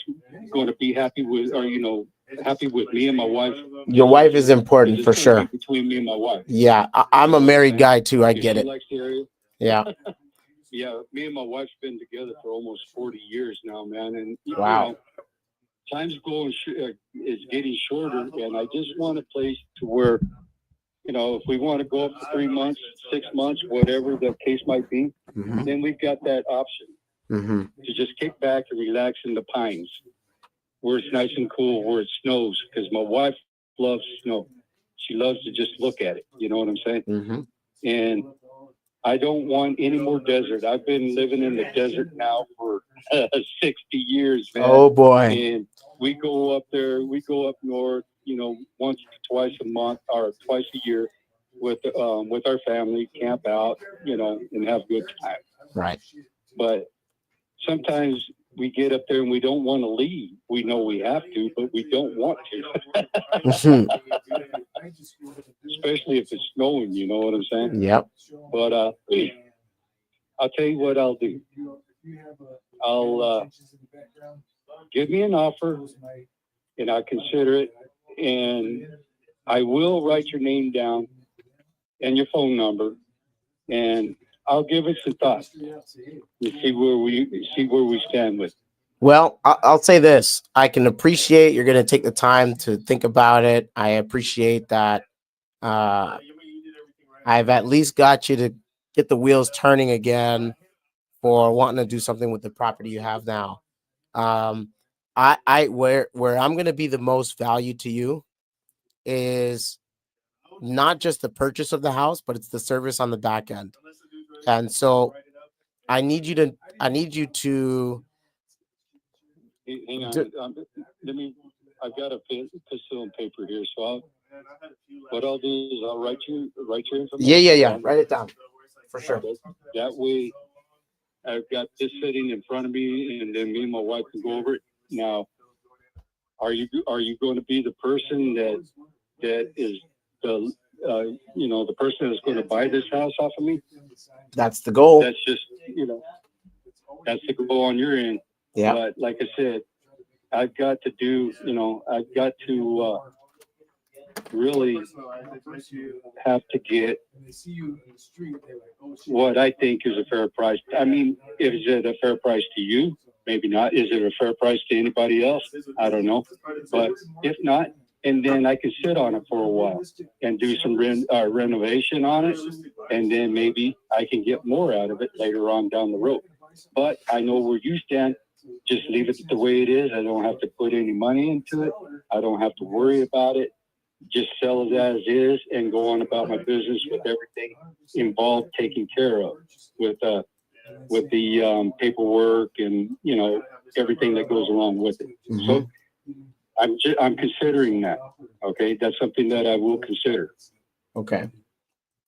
going to be happy with, or, you know, happy with me and my wife. Your wife is important for It's gonna sure. be between me and my wife. Yeah, I'm a married guy too. I If get she it. likes the area. Yeah. Yeah, me and my wife's been together for almost 40 years now, man. And you Wow. know, time's is getting shorter, and I just want a place to where, you know, if we want to go up to 3 months, 6 months, whatever the case might be, Mm-hmm. then we've got that option Mm-hmm. to just kick back and relax in the pines, where it's nice and cool, where it snows. Because my wife loves snow; she loves to just look at it. You know what I'm saying? Mm-hmm. And I don't want any more desert. I've been living in the desert now for 60 years, man. Oh boy. And we go up there, we go up north, you know, once or twice a month or twice a year with our family, camp out, you know, and have a good time. Right. But sometimes we get up there and we don't want to leave. We know we have to, but we don't want to. Mhm. Especially if it's snowing, you know what I'm saying? Yep. But I'll tell you what I'll do. I'll give me an offer and I'll consider it, and I will write your name down and your phone number, and I'll give it some thought and see where we stand with. Well, I'll say this. I can appreciate you're going to take the time to think about it. I appreciate that. I've at least got you to get the wheels turning again for wanting to do something with the property you have now. Where I'm going to be the most value to you is not just the purchase of the house, but it's the service on the back end. And so I need you to Hang on. I've got a pencil and paper here, so what I'll do is I'll write your information. Yeah. down. Write it down for sure. That way, I've got this sitting in front of me, and then me and my wife can go over it. Now, are you going to be the person that is the the person that's going to buy this house off of me? That's the goal. That's just that's the goal on your end. Yeah. But like I said, I've got to do, I've got to really have to get what I think is a fair price. I mean, is it a fair price to you? Maybe not. Is it a fair price to anybody else? I don't know. But if not, and then I can sit on it for a while and do some renovation on it, and then maybe I can get more out of it later on down the road. But I know where you stand. Just leave it the way it is. I don't have to put any money into it. I don't have to worry about it. Just sell it as is and go on about my business with everything involved taken care of, with the paperwork and everything that goes along with it. Mhm. So I'm considering that. Okay, that's something that I will consider. Okay.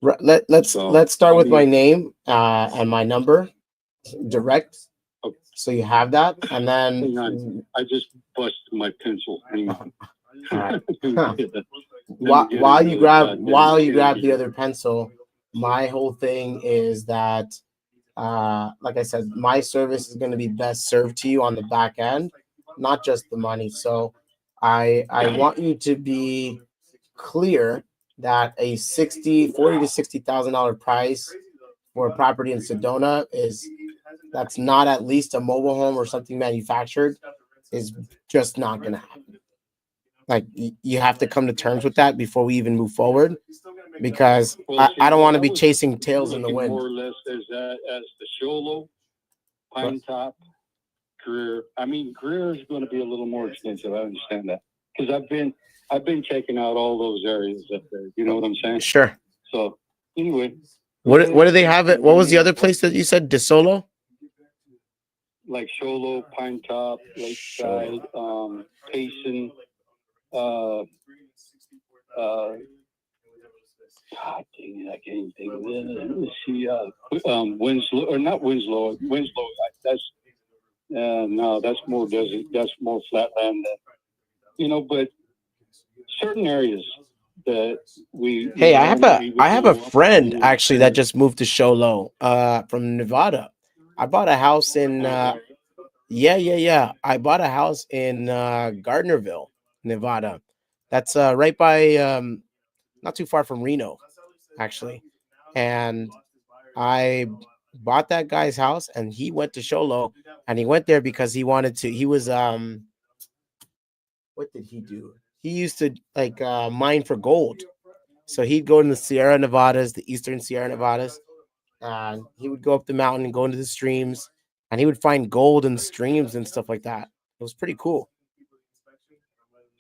Let's start with my name and my number direct. Okay. So you have that, and then Hang on. I just busted my pencil. Hang on. all right. Huh. While you grab the other pencil, my whole thing is that like I said, my service is going to be best served to you on the back end, not just the money. So I want you to be clear that a $40,000 to $60,000 price for a property in Sedona that's not at least a mobile home or something manufactured is just not going to happen. Like you have to come to terms with that before we even move forward, because I don't want to be chasing tails in the wind. More or less as the Sholo, Pine Top, Greer. I mean, Greer is going to be a little more expensive. I understand that because I've been checking out all those areas up there. You know what I'm saying? Sure. So anyway, what do they have it? What was the other place that you said? DeSolo? Like Sholo, Pine Top, Lakeside, Payson. God dang it, I can't even think of it. Let's see, Winslow, or not Winslow. Winslow, that's no, that's more desert. That's more flatland but certain areas that we. Hey, I have a we would I have a go up friend to actually that just moved to Show Low, from Nevada. I bought a house in yeah. I bought a house in Gardnerville, Nevada. That's right by not too far from Reno, actually. And I bought that guy's house and he went to Show Low, and he went there because he wanted to. He was what did he do? He used to like mine for gold. So he'd go in the Sierra Nevadas, the eastern Sierra Nevadas, and he would go up the mountain and go into the streams, and he would find gold in streams and stuff like that. It was pretty cool.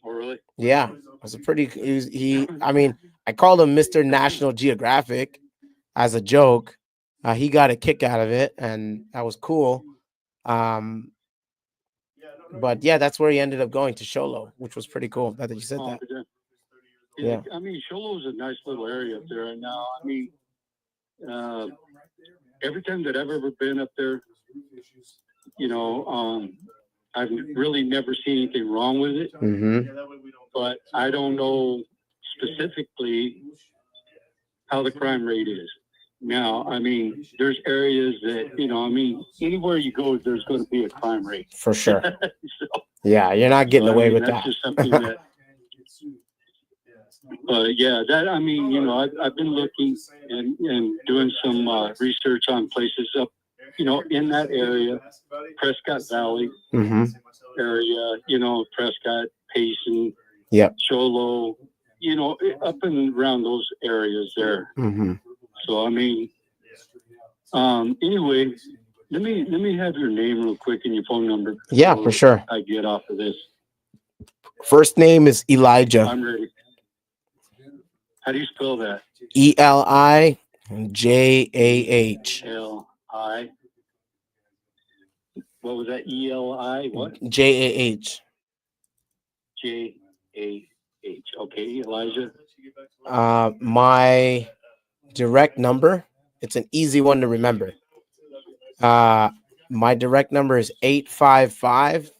Oh, really? Yeah, it was a pretty. I mean, I called him Mr. National Geographic as a joke. He got a kick out of it, and that was cool. But yeah, that's where he ended up going to Show Low, which was pretty cool. Now that you said that. Okay. Yeah. I mean, Show Low is a nice little area up there. And now, I mean, every time that I've ever been up there, I've really never seen anything wrong with it. Mm-hmm. But I don't know specifically how the crime rate is. Now, I mean, there's areas that, anywhere you go, there's going to be a crime rate. For sure. So, Yeah, you're not getting away with that's that. just something that. Yeah, I've been looking and doing some research on places up, in that area, Prescott Valley Mm-hmm. area, Prescott, Payson, Yep. Show Low, up and around those areas there. Mm-hmm. So, I mean, anyway, let me have your name real quick and your phone number. Yeah, before for sure. I get off of this. First name is Elijah. I'm ready. How do you spell that? Elijah. Li. What was that? Eli. What? Jah. Jah. Okay, Elijah. My direct number. It's an easy one to remember. My direct number is 855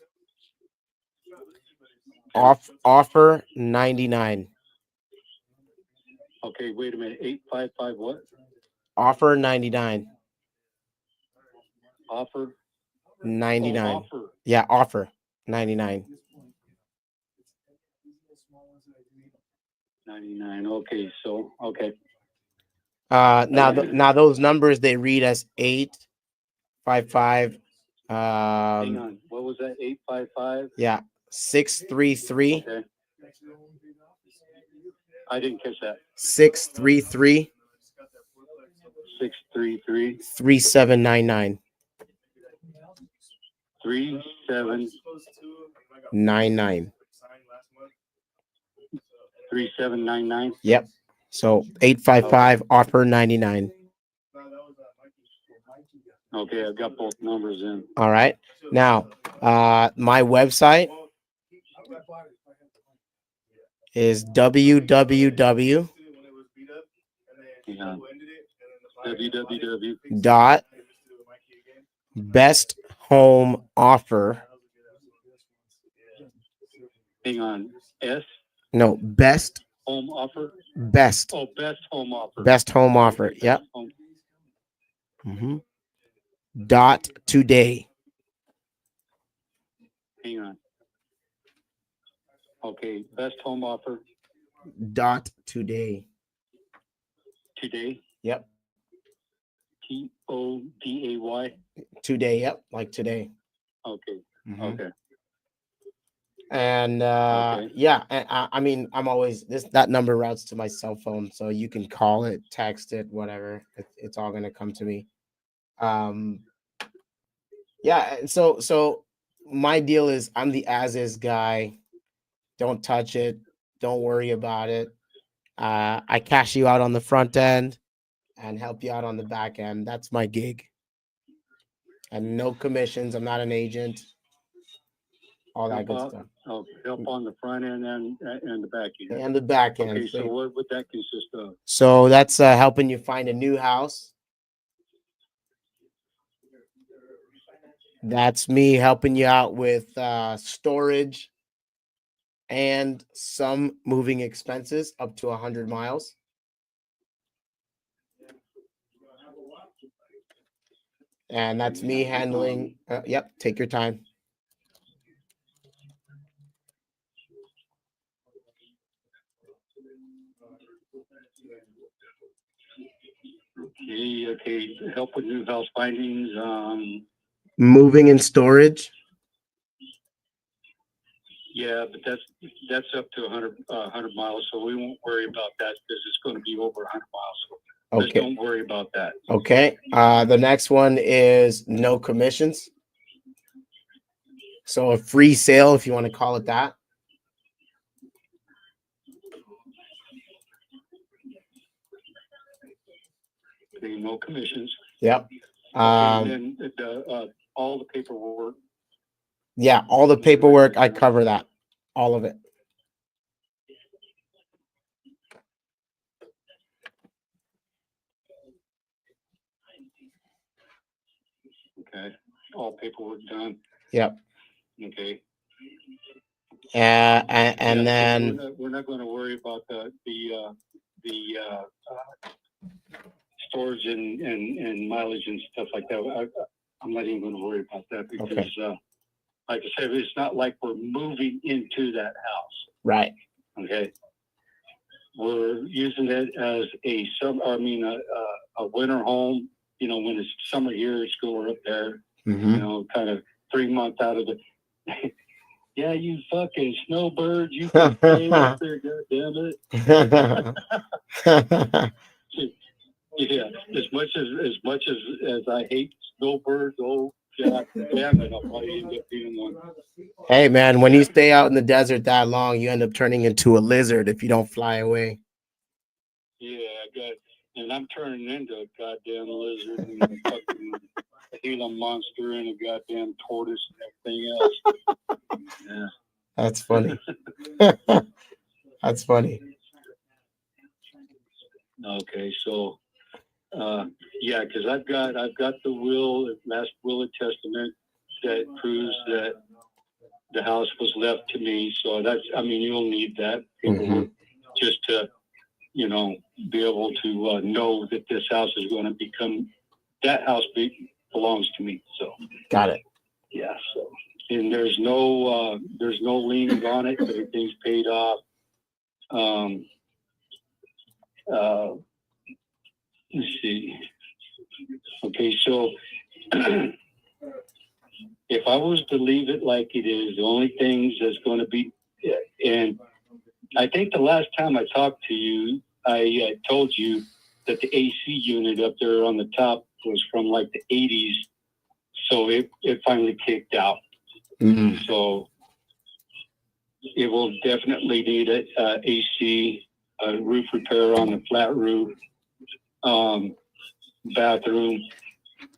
offer 99. Okay, wait a minute. 855 what? Offer 99. Offer 99. Oh, offer. Yeah, offer 99. 99. Okay, so okay. Now those numbers they read as 855. Hang on. What was that? 855. Yeah, 633. Okay. I didn't catch that. 633 633 3799. 3799. 3799. Yep. So 855 offer 99. Okay, I've got both numbers in. All right. Now, my website is www. Yeah. www. Dot best home offer. Hang on. S No, best home offer. best Oh, best home offer. best home offer. Yep. Home. Mm-hmm. Dot today. Hang on. Okay, best home offer Dot today. today. Yep. TODAY. Today. Yep. Like today. Okay. Mhm. Okay. And Okay. yeah, I mean, I'm always that number routes to my cell phone, so you can call it, text it, whatever. It's all gonna come to me. Yeah, and so my deal is I'm the as is guy. Don't touch it. Don't worry about it. I cash you out on the front end and help you out on the back end. That's my gig. And no commissions. I'm not an agent. All that good stuff. Oh, help on the front end and the back end. And the back end. Okay, so what would that consist of? So that's helping you find a new house. That's me helping you out with storage. and some moving expenses up to 100 miles. And that's me handling. Yep, take your time. Okay, help with new house findings, Moving and storage. yeah, but that's up to 100 miles, so we won't worry about that because it's going to be over 100 miles. So just Okay. don't worry about that. Okay. The next one is no commissions. So a free sale, if you want to call it that. Okay, no commissions. Yep. And then all the paperwork. Yeah, all the paperwork, I cover that. All of it. Okay, all paperwork done. Yep. Okay. And Yeah, then we're not going to worry about the storage and mileage and stuff like that. I'm not even going to worry about that because, Okay. like I said, it's not like we're moving into that house. right. Okay. We're using it as a winter home. You know, when it's summer here, it's cooler up there. Mhm. You know, kind of 3 months out of the. Yeah, you fucking snowbirds, you can stay up there, goddammit. Yeah, as much as I hate snowbirds, oh god damn it, I'll probably end up being one. Hey man, when you stay out in the desert that long, you end up turning into a lizard if you don't fly away. Yeah, and I'm turning into a goddamn lizard and a fucking Gila monster and a goddamn tortoise and everything else. Yeah. That's funny. That's funny. Okay, so yeah, because I've got the last will and testament that proves that the house was left to me. So you'll need that paperwork just to, be able to know that this house is going to become belongs to me. So Got it. yeah. So and there's no liens on it. Everything's paid off. Let's see. Okay, so if I was to leave it like it is, the only things that's going to be, and I think the last time I talked to you, I told you that the AC unit up there on the top was from like the 80s, so it finally kicked out. Mhm. So it will definitely need a AC, roof repair on the flat roof, bathroom.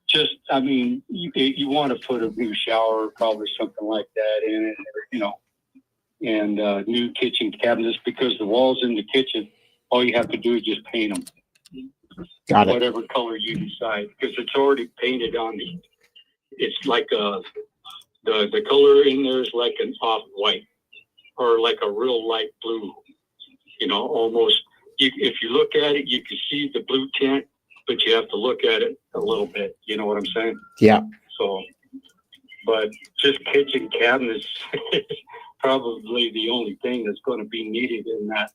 Just, you want to put a new shower, probably something like that in it, and new kitchen cabinets, because the walls in the kitchen, all you have to do is just paint them. Got it. Whatever color you decide, because it's already painted on it's like the color in there is like an off-white or like a real light blue, almost. If you look at it, you can see the blue tint, but you have to look at it a little bit. You know what I'm saying? Yeah. So, but just kitchen cabinets is probably the only thing that's going to be needed in that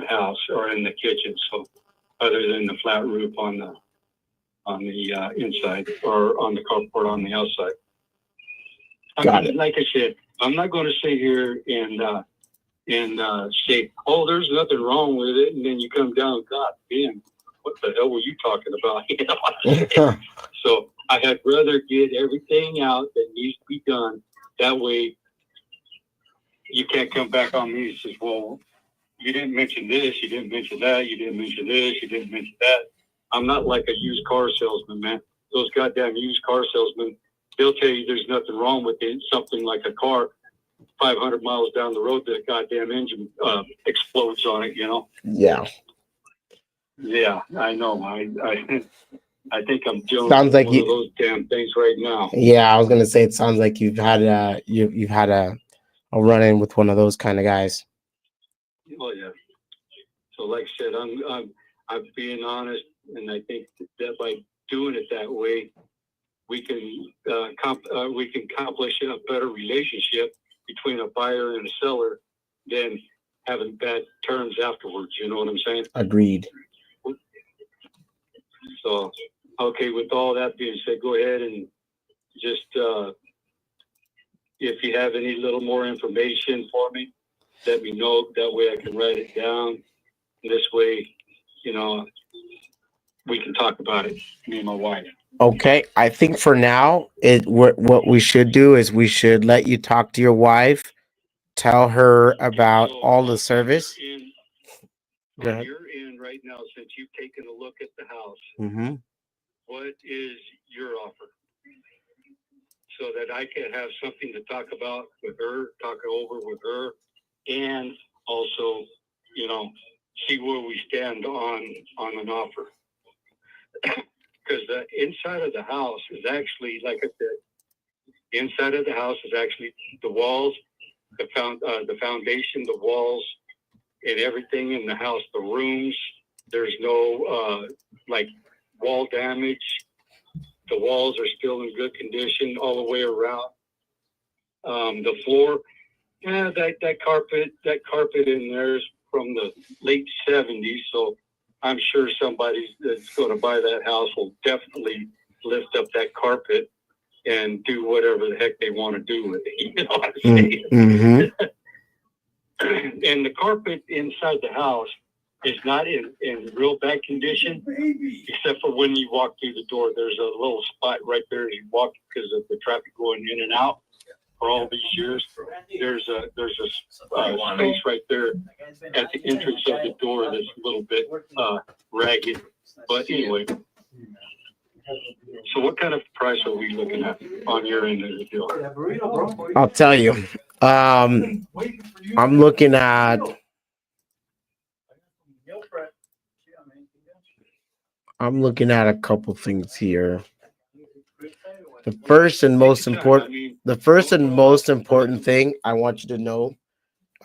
house or in the kitchen. So, other than the flat roof on the inside or on the carport on the outside. Like I said, I'm not going to sit here and say, oh, there's nothing wrong with it, and then you come down, God damn, what the hell were you talking about? So I had rather get everything out that needs to be done. That way, you can't come back on me and say, well, you didn't mention this, you didn't mention that, you didn't mention this, you didn't mention that. I'm not like a used car salesman, man. Those goddamn used car salesmen, they'll tell you there's nothing wrong with it. Something like a car 500 miles down the road, the goddamn engine explodes on it, Yeah. Yeah, I know. I think I'm doing Sounds like one you- of those damn things right now. Yeah, I was gonna say it sounds like you've had a run in with one of those kind of guys. Oh yeah. So like I said, I'm being honest, and I think that by doing it that way, we can accomplish a better relationship between a buyer and a seller than having bad terms afterwards. You know what I'm saying? Agreed. So, okay, with all that being said, go ahead and just, if you have any little more information for me, let me know. That way I can write it down. This way, you know, we can talk about it, me and my wife. Okay, I think for now, what we should do is we should let you talk to your wife, tell her about So, all the service. Go On ahead. your end right now, since you've taken a look at the house, Mm-hmm. what is your offer? So that I can have something to talk about with her, talk over with her, and also, you know, see where we stand on an offer. Because the inside of the house is actually, like I said, the inside of the house is actually the walls, the foundation, the walls, and everything in the house, the rooms. There's no like wall damage. The walls are still in good condition all the way around. The floor, yeah, that carpet in there is from the late 70s. So I'm sure somebody that's going to buy that house will definitely lift up that carpet and do whatever the heck they want to do with it. You know what I'm saying? Mm-hmm. And the carpet inside the house is not in real bad condition, except for when you walk through the door. There's a little spot right there as you walk because of the traffic going in and out for all these years. There's a space right there at the entrance of the door that's a little bit ragged. But anyway, so what kind of price are we looking at on your end of the deal? I'll tell you. I'm looking at a couple things here. The first and most important thing I want you to know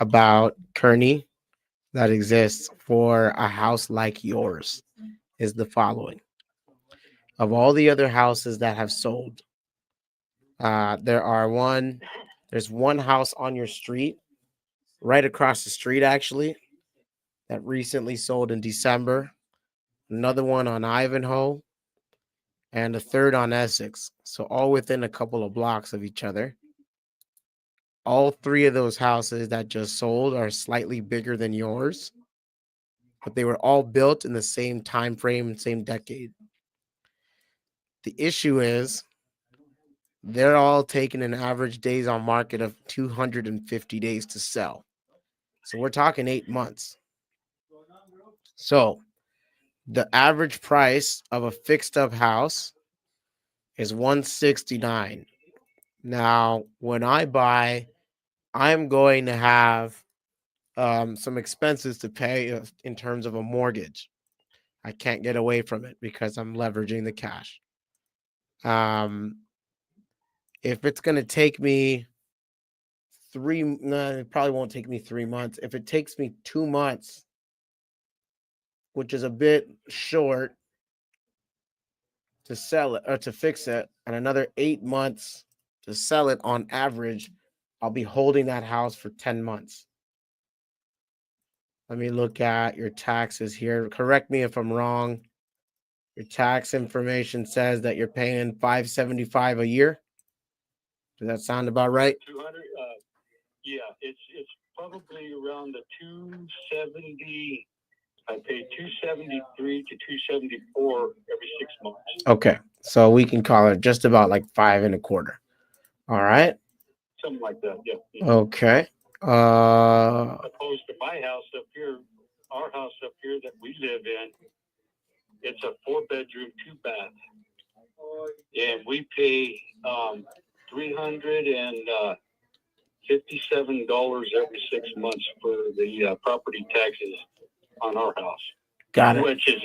about Kearney that exists for a house like yours is the following. Of all the other houses that have sold, there's one house on your street, right across the street actually, that recently sold in December, another one on Ivanhoe, and a third on Essex. So all within a couple of blocks of each other. All three of those houses that just sold are slightly bigger than yours, but they were all built in the same time frame, same decade. The issue is they're all taking an average days on market of 250 days to sell. So we're talking 8 months. So the average price of a fixed up house is $169. Now, when I buy, I'm going to have some expenses to pay in terms of a mortgage. I can't get away from it because I'm leveraging the cash. If it's going to take me it probably won't take me 3 months. If it takes me 2 months, which is a bit short to sell it or to fix it, and another 8 months to sell it on average, I'll be holding that house for 10 months. Let me look at your taxes here. Correct me if I'm wrong. Your tax information says that you're paying $575 a year. Does that sound about right? 200. Yeah, it's probably around the 270. I pay 273 to 274 every 6 months. Okay, so we can call it just about like 5 1/4. All right. Something like that. Yeah. Okay. Opposed to my house up here, our house up here that we live in, it's a 4-bedroom, 2-bath, and we pay $357 every 6 months for the property taxes on our house. Got it. Which is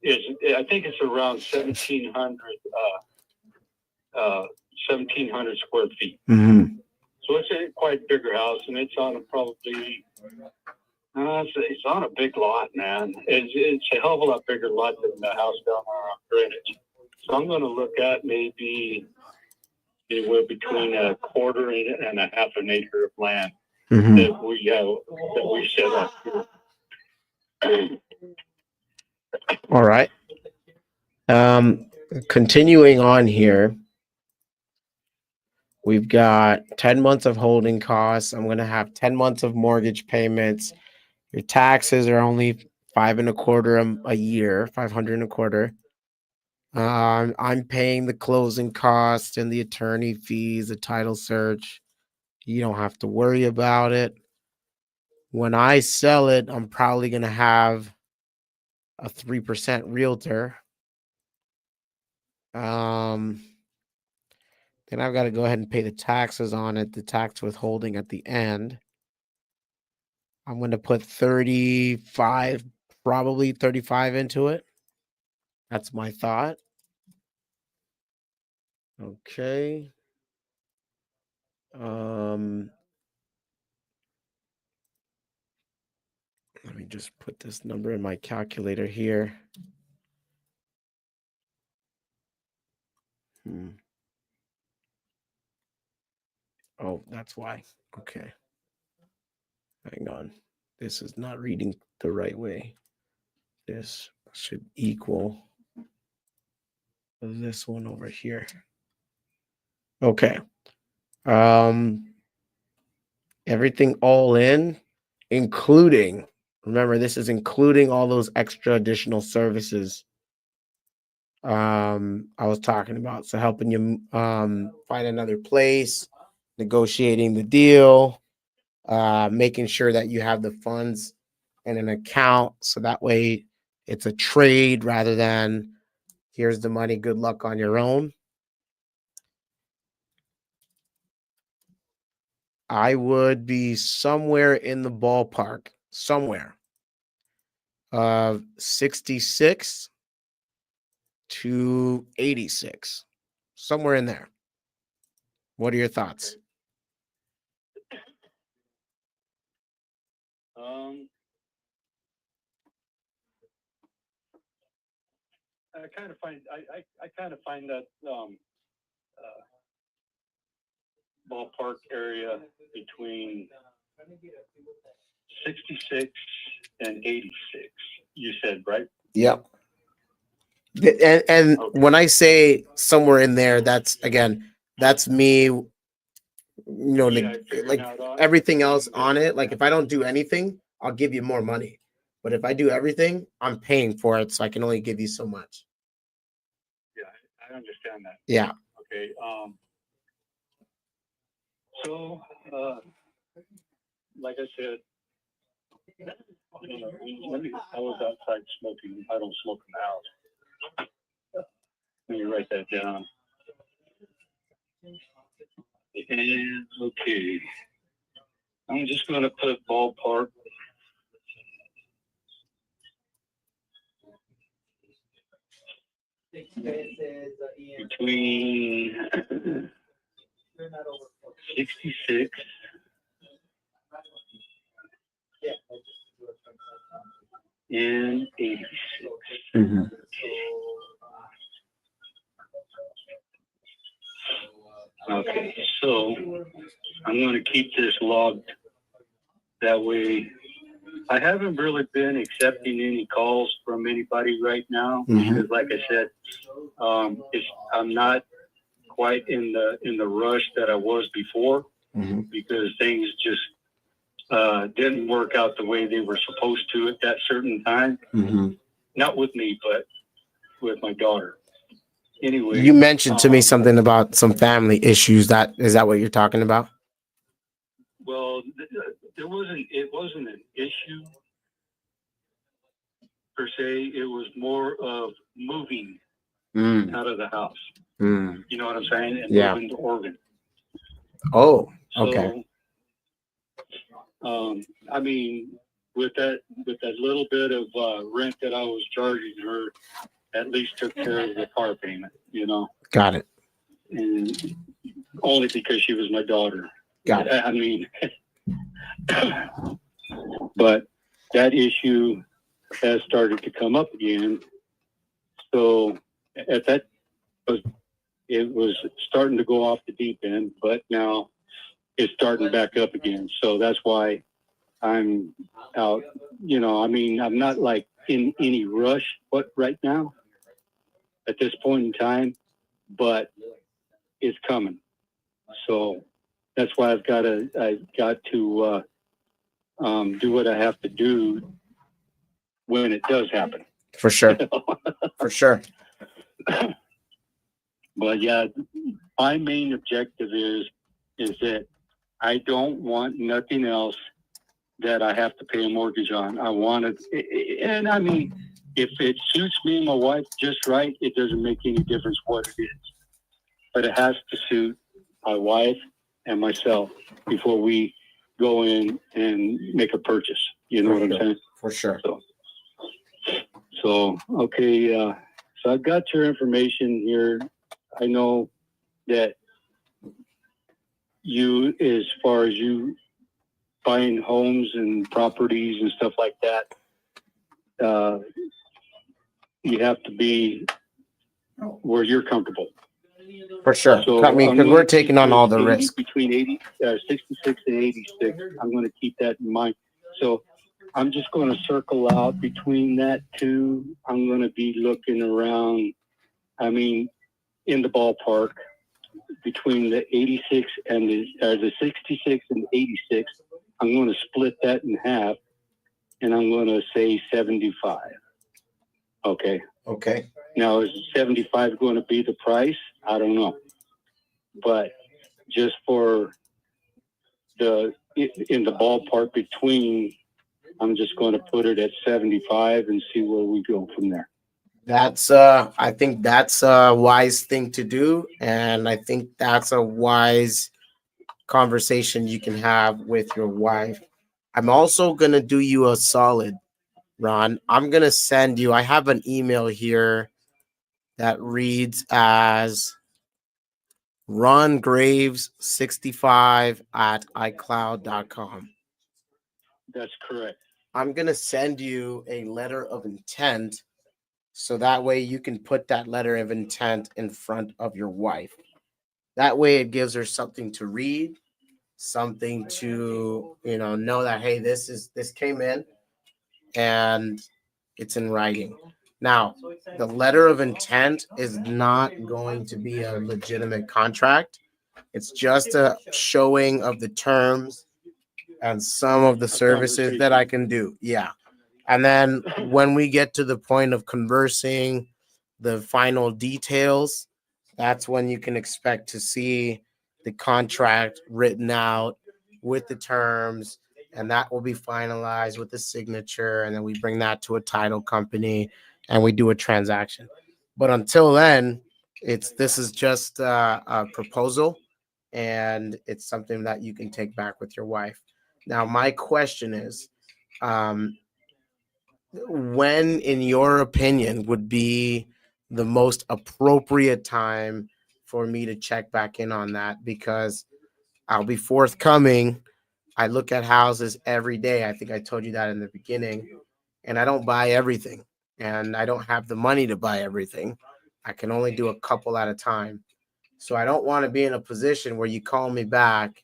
I think it's around 1,700 square feet. Mm-hmm. So it's a quite bigger house, and it's on probably, it's on a big lot, man. It's a hell of a lot bigger lot than the house down on Greenwich. So I'm going to look at maybe anywhere between a quarter and a half an acre of land Mm-hmm. that we set up here. All right. Continuing on here, we've got 10 months of holding costs. I'm going to have 10 months of mortgage payments. Your taxes are only $5.25 a year, $500.25. I'm paying the closing costs and the attorney fees, the title search. You don't have to worry about it. When I sell it, I'm probably going to have a 3% realtor. Then I've got to go ahead and pay the taxes on it, the tax withholding at the end. I'm going to put 35, probably 35 into it. That's my thought. Okay. Let me just put this number in my calculator here. Oh, that's why. Okay. Hang on. This is not reading the right way. This should equal this one over here. Okay. Everything all in, including, remember, this is including all those extra additional services I was talking about. So helping you find another place, negotiating the deal, making sure that you have the funds in an account so that way it's a trade rather than here's the money, good luck on your own. I would be somewhere in the ballpark, somewhere of 66 to 86, somewhere in there. What are your thoughts? I kind of find that ballpark area between 66 and 86. You said, right? Yep. And Okay. when I say somewhere in there, that's me. Like everything else on it. Like if I don't do anything, I'll give you more money. But if I do everything, I'm paying for it, so I can only give you so much. Yeah, I understand that. Yeah. Okay. So, like I said, I was outside smoking. I don't smoke in the house. Let me write that down. And okay, I'm just going to put ballpark. Between 66 and 86. Mm-hmm. Okay, so I'm going to keep this logged. That way, I haven't really been accepting any calls from anybody right now because, like I said, I'm not quite in the rush that I was before because things just didn't work out the way they were supposed to at that certain time. Not with me, but with my daughter. Anyway, you mentioned to me something about some family issues. Is that what you're talking about? Well, it wasn't an issue per se. It was more of moving out of the house. You know what I'm saying? And moving to Oregon. Oh, okay. So, I mean, with that little bit of rent that I was charging her, at least took care of the car payment, you know, Got it. and only because she was my daughter. Got it. I mean, but that issue has started to come up again. So at that, it was starting to go off the deep end, but now it's starting back up again. So that's why I'm out. You know, I mean, I'm not like in any rush, but right now at this point in time, but it's coming. So that's why I've got to do what I have to do when it does happen. For sure. For sure. But yeah, my main objective is that I don't want nothing else that I have to pay a mortgage on. I want it, and I mean, if it suits me and my wife just right, it doesn't make any difference what it is. But it has to suit my wife and myself before we go in and make a purchase. You know what I'm saying? For sure. So okay, so I've got your information here. I know that you, as far as you buying homes and properties and stuff like that, you have to be where you're comfortable. For sure. So I mean, I'm because gonna we're taking on keep all the it risk. between 66 and 86. I'm going to keep that in mind. So I'm just going to circle out between that two. I'm going to be looking around, I mean, in the ballpark between the 86 and the 66 and 86. I'm going to split that in half, and I'm going to say 75. Okay. Okay. Now, is 75 going to be the price? I don't know. But just for in the ballpark between, I'm just going to put it at 75 and see where we go from there. That's I think that's a wise thing to do, and I think that's a wise conversation you can have with your wife. I'm also going to do you a solid, Ron. I'm going to send you, I have an email here that reads as rongraves65@icloud.com. That's correct. I'm going to send you a letter of intent so that way you can put that letter of intent in front of your wife. That way it gives her something to read, something to, know that, hey, this came in and it's in writing. Now, the letter of intent is not going to be a legitimate contract. It's just a showing of the terms and some of the services that I can do. Yeah. And then when we get to the point of conversing the final details, that's when you can expect to see the contract written out with the terms, and that will be finalized with the signature. And then we bring that to a title company and we do a transaction. But until then, this is just a proposal, and it's something that you can take back with your wife. Now, my question is, when, in your opinion, would be the most appropriate time for me to check back in on that? Because I'll be forthcoming. I look at houses every day. I think I told you that in the beginning, and I don't buy everything, and I don't have the money to buy everything. I can only do a couple at a time. So I don't want to be in a position where you call me back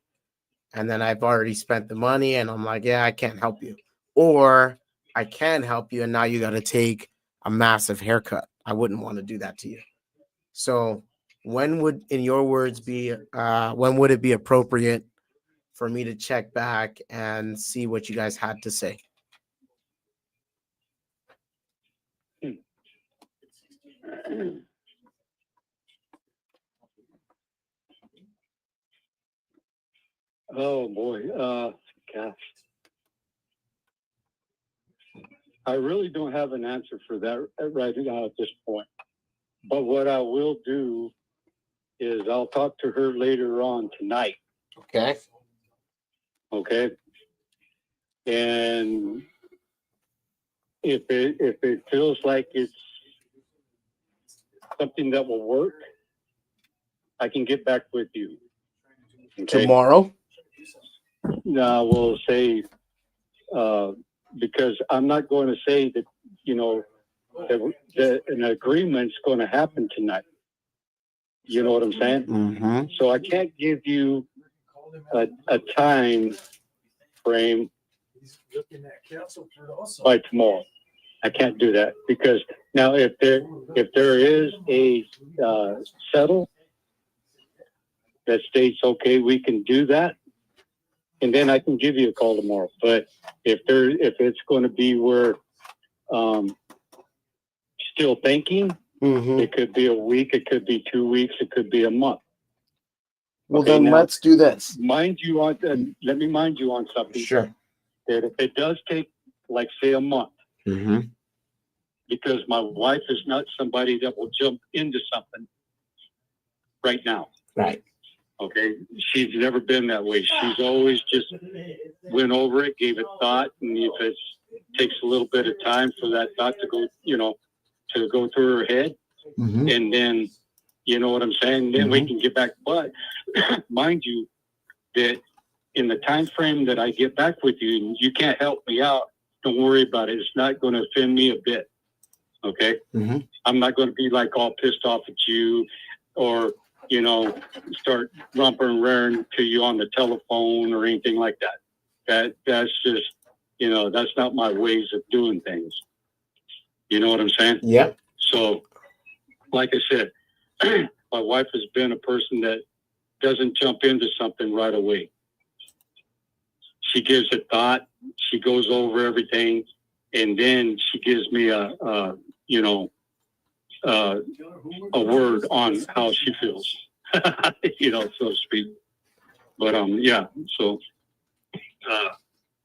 and then I've already spent the money and I'm like, yeah, I can't help you. Or I can help you and now you got to take a massive haircut. I wouldn't want to do that to you. So when would, in your words, when would it be appropriate for me to check back and see what you guys had to say? Oh boy, gosh. I really don't have an answer for that right now at this point. But what I will do is I'll talk to her later on tonight. Okay. Okay. And if it feels like it's something that will work, I can get back with you. Okay? Tomorrow? Now we'll say, because I'm not going to say that, you know, that an agreement's going to happen tonight. You know what I'm saying? Mm-hmm. So I can't give you a time frame He's looking at council for also. by tomorrow. I can't do that because now if there is a settle that states, okay, we can do that, and then I can give you a call tomorrow. But if it's going to be where still thinking, Mm-hmm. it could be a week, it could be 2 weeks, it could be a month. Well, Okay, then now- let's do this. Let me mind you on something. Sure. That if it does take, like, say, a month, Mm-hmm. because my wife is not somebody that will jump into something right now. Right. Okay, she's never been that way. She's always just went over it, gave it thought, and if it takes a little bit of time for that thought to go, to go through her head, Mm-hmm. and then, you know what I'm saying, then we can get back. But mind you, that in the time frame that I get back with you, and you can't help me out, don't worry about it. It's not going to offend me a bit. Okay, Mm-hmm. I'm not going to be like all pissed off at you, or start rumping and raring to you on the telephone or anything like that. That's just, that's not my ways of doing things. You know what I'm saying? Yep. So, like I said, my wife has been a person that doesn't jump into something right away. She gives it thought. She goes over everything, and then she gives me a word on how she feels, so to speak. But yeah. So,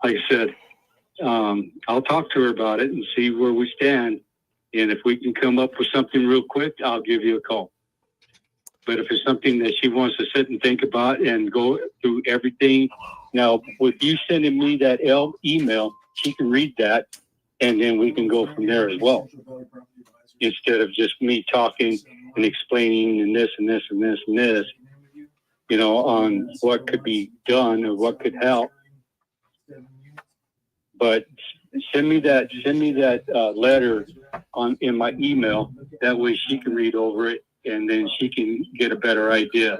like I said, I'll talk to her about it and see where we stand. And if we can come up with something real quick, I'll give you a call. But if it's something that she wants to sit and think about and go through everything, now with you sending me that email, she can read that, and then we can go from there as well. Instead of just me talking and explaining and this and this and this and this, on what could be done or what could help. But send me that letter in my email. That way she can read over it, and then she can get a better idea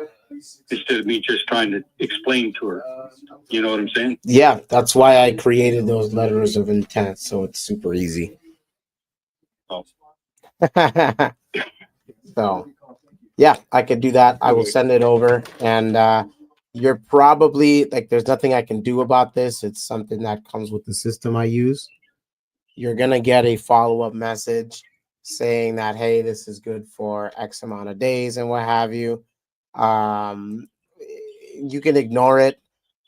instead of me just trying to explain to her. You know what I'm saying? Yeah, that's why I created those letters of intent, so it's super easy. Oh. So, yeah, I could do that. I will send it over, and you're probably like, there's nothing I can do about this. It's something that comes with the system I use. You're gonna get a follow-up message saying that, hey, this is good for X amount of days and what have you. You can ignore it,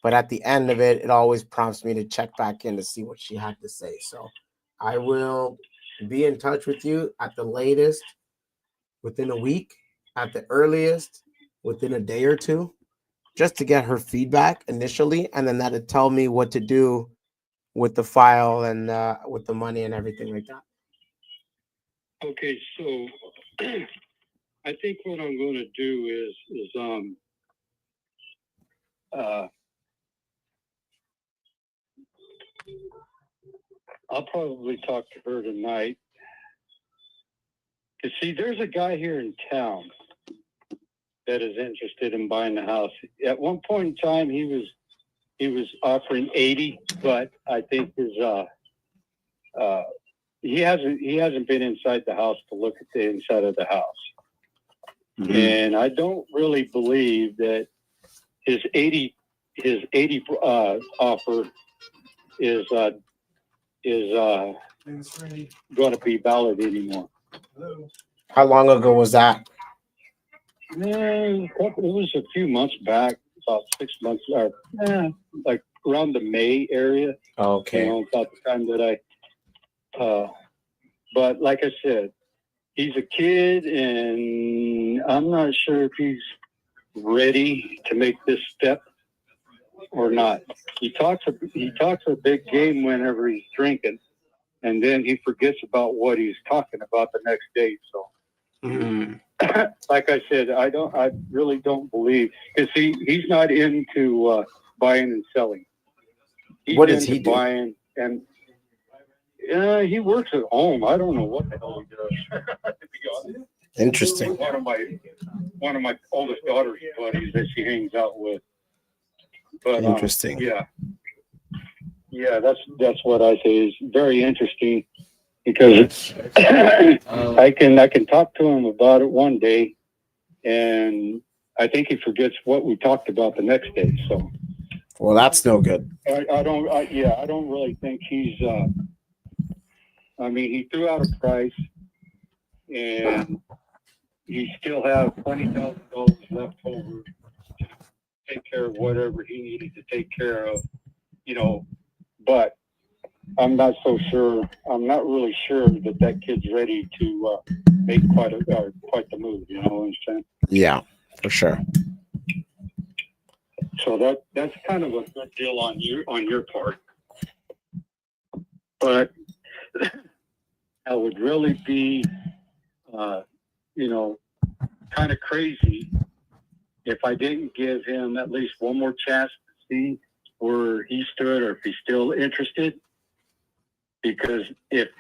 but at the end of it, it always prompts me to check back in to see what she had to say. So I will be in touch with you at the latest within a week, at the earliest within a day or two, just to get her feedback initially, and then that'll tell me what to do with the file and with the money and everything like that. Okay, so I think what I'm going to do is I'll probably talk to her tonight. You see, there's a guy here in town that is interested in buying the house. At one point in time, he was offering 80, but I think he hasn't been inside the house to look at the inside of the house. Mm-hmm. And I don't really believe that his 80 offer is going to be valid anymore. How long ago was that? It was a few months back, about 6 months, or like around the May area. Okay. About the time that but like I said, he's a kid, and I'm not sure if he's ready to make this step or not. He talks a big game whenever he's drinking, and then he forgets about what he's talking about the next day. So, Mm. like I said, I really don't believe, because he's not into buying and selling. He's What does into he do? buying, and he works at home. I don't know what the hell he does. To be honest. Interesting. One of my oldest daughter's buddies that she hangs out with. But Interesting. yeah, that's what I say is very interesting, because I can talk to him about it one day, and I think he forgets what we talked about the next day. So, Well, that's no good. I don't really think he's. I mean, he threw out a price, and he still has $20,000 left over to take care of whatever he needed to take care of, But I'm not so sure. I'm not really sure that kid's ready to make quite the move. You know what I'm saying? Yeah, for sure. So that's kind of a good deal on your part. But that would really be, kind of crazy if I didn't give him at least one more chance to see where he stood, or if he's still interested. Because if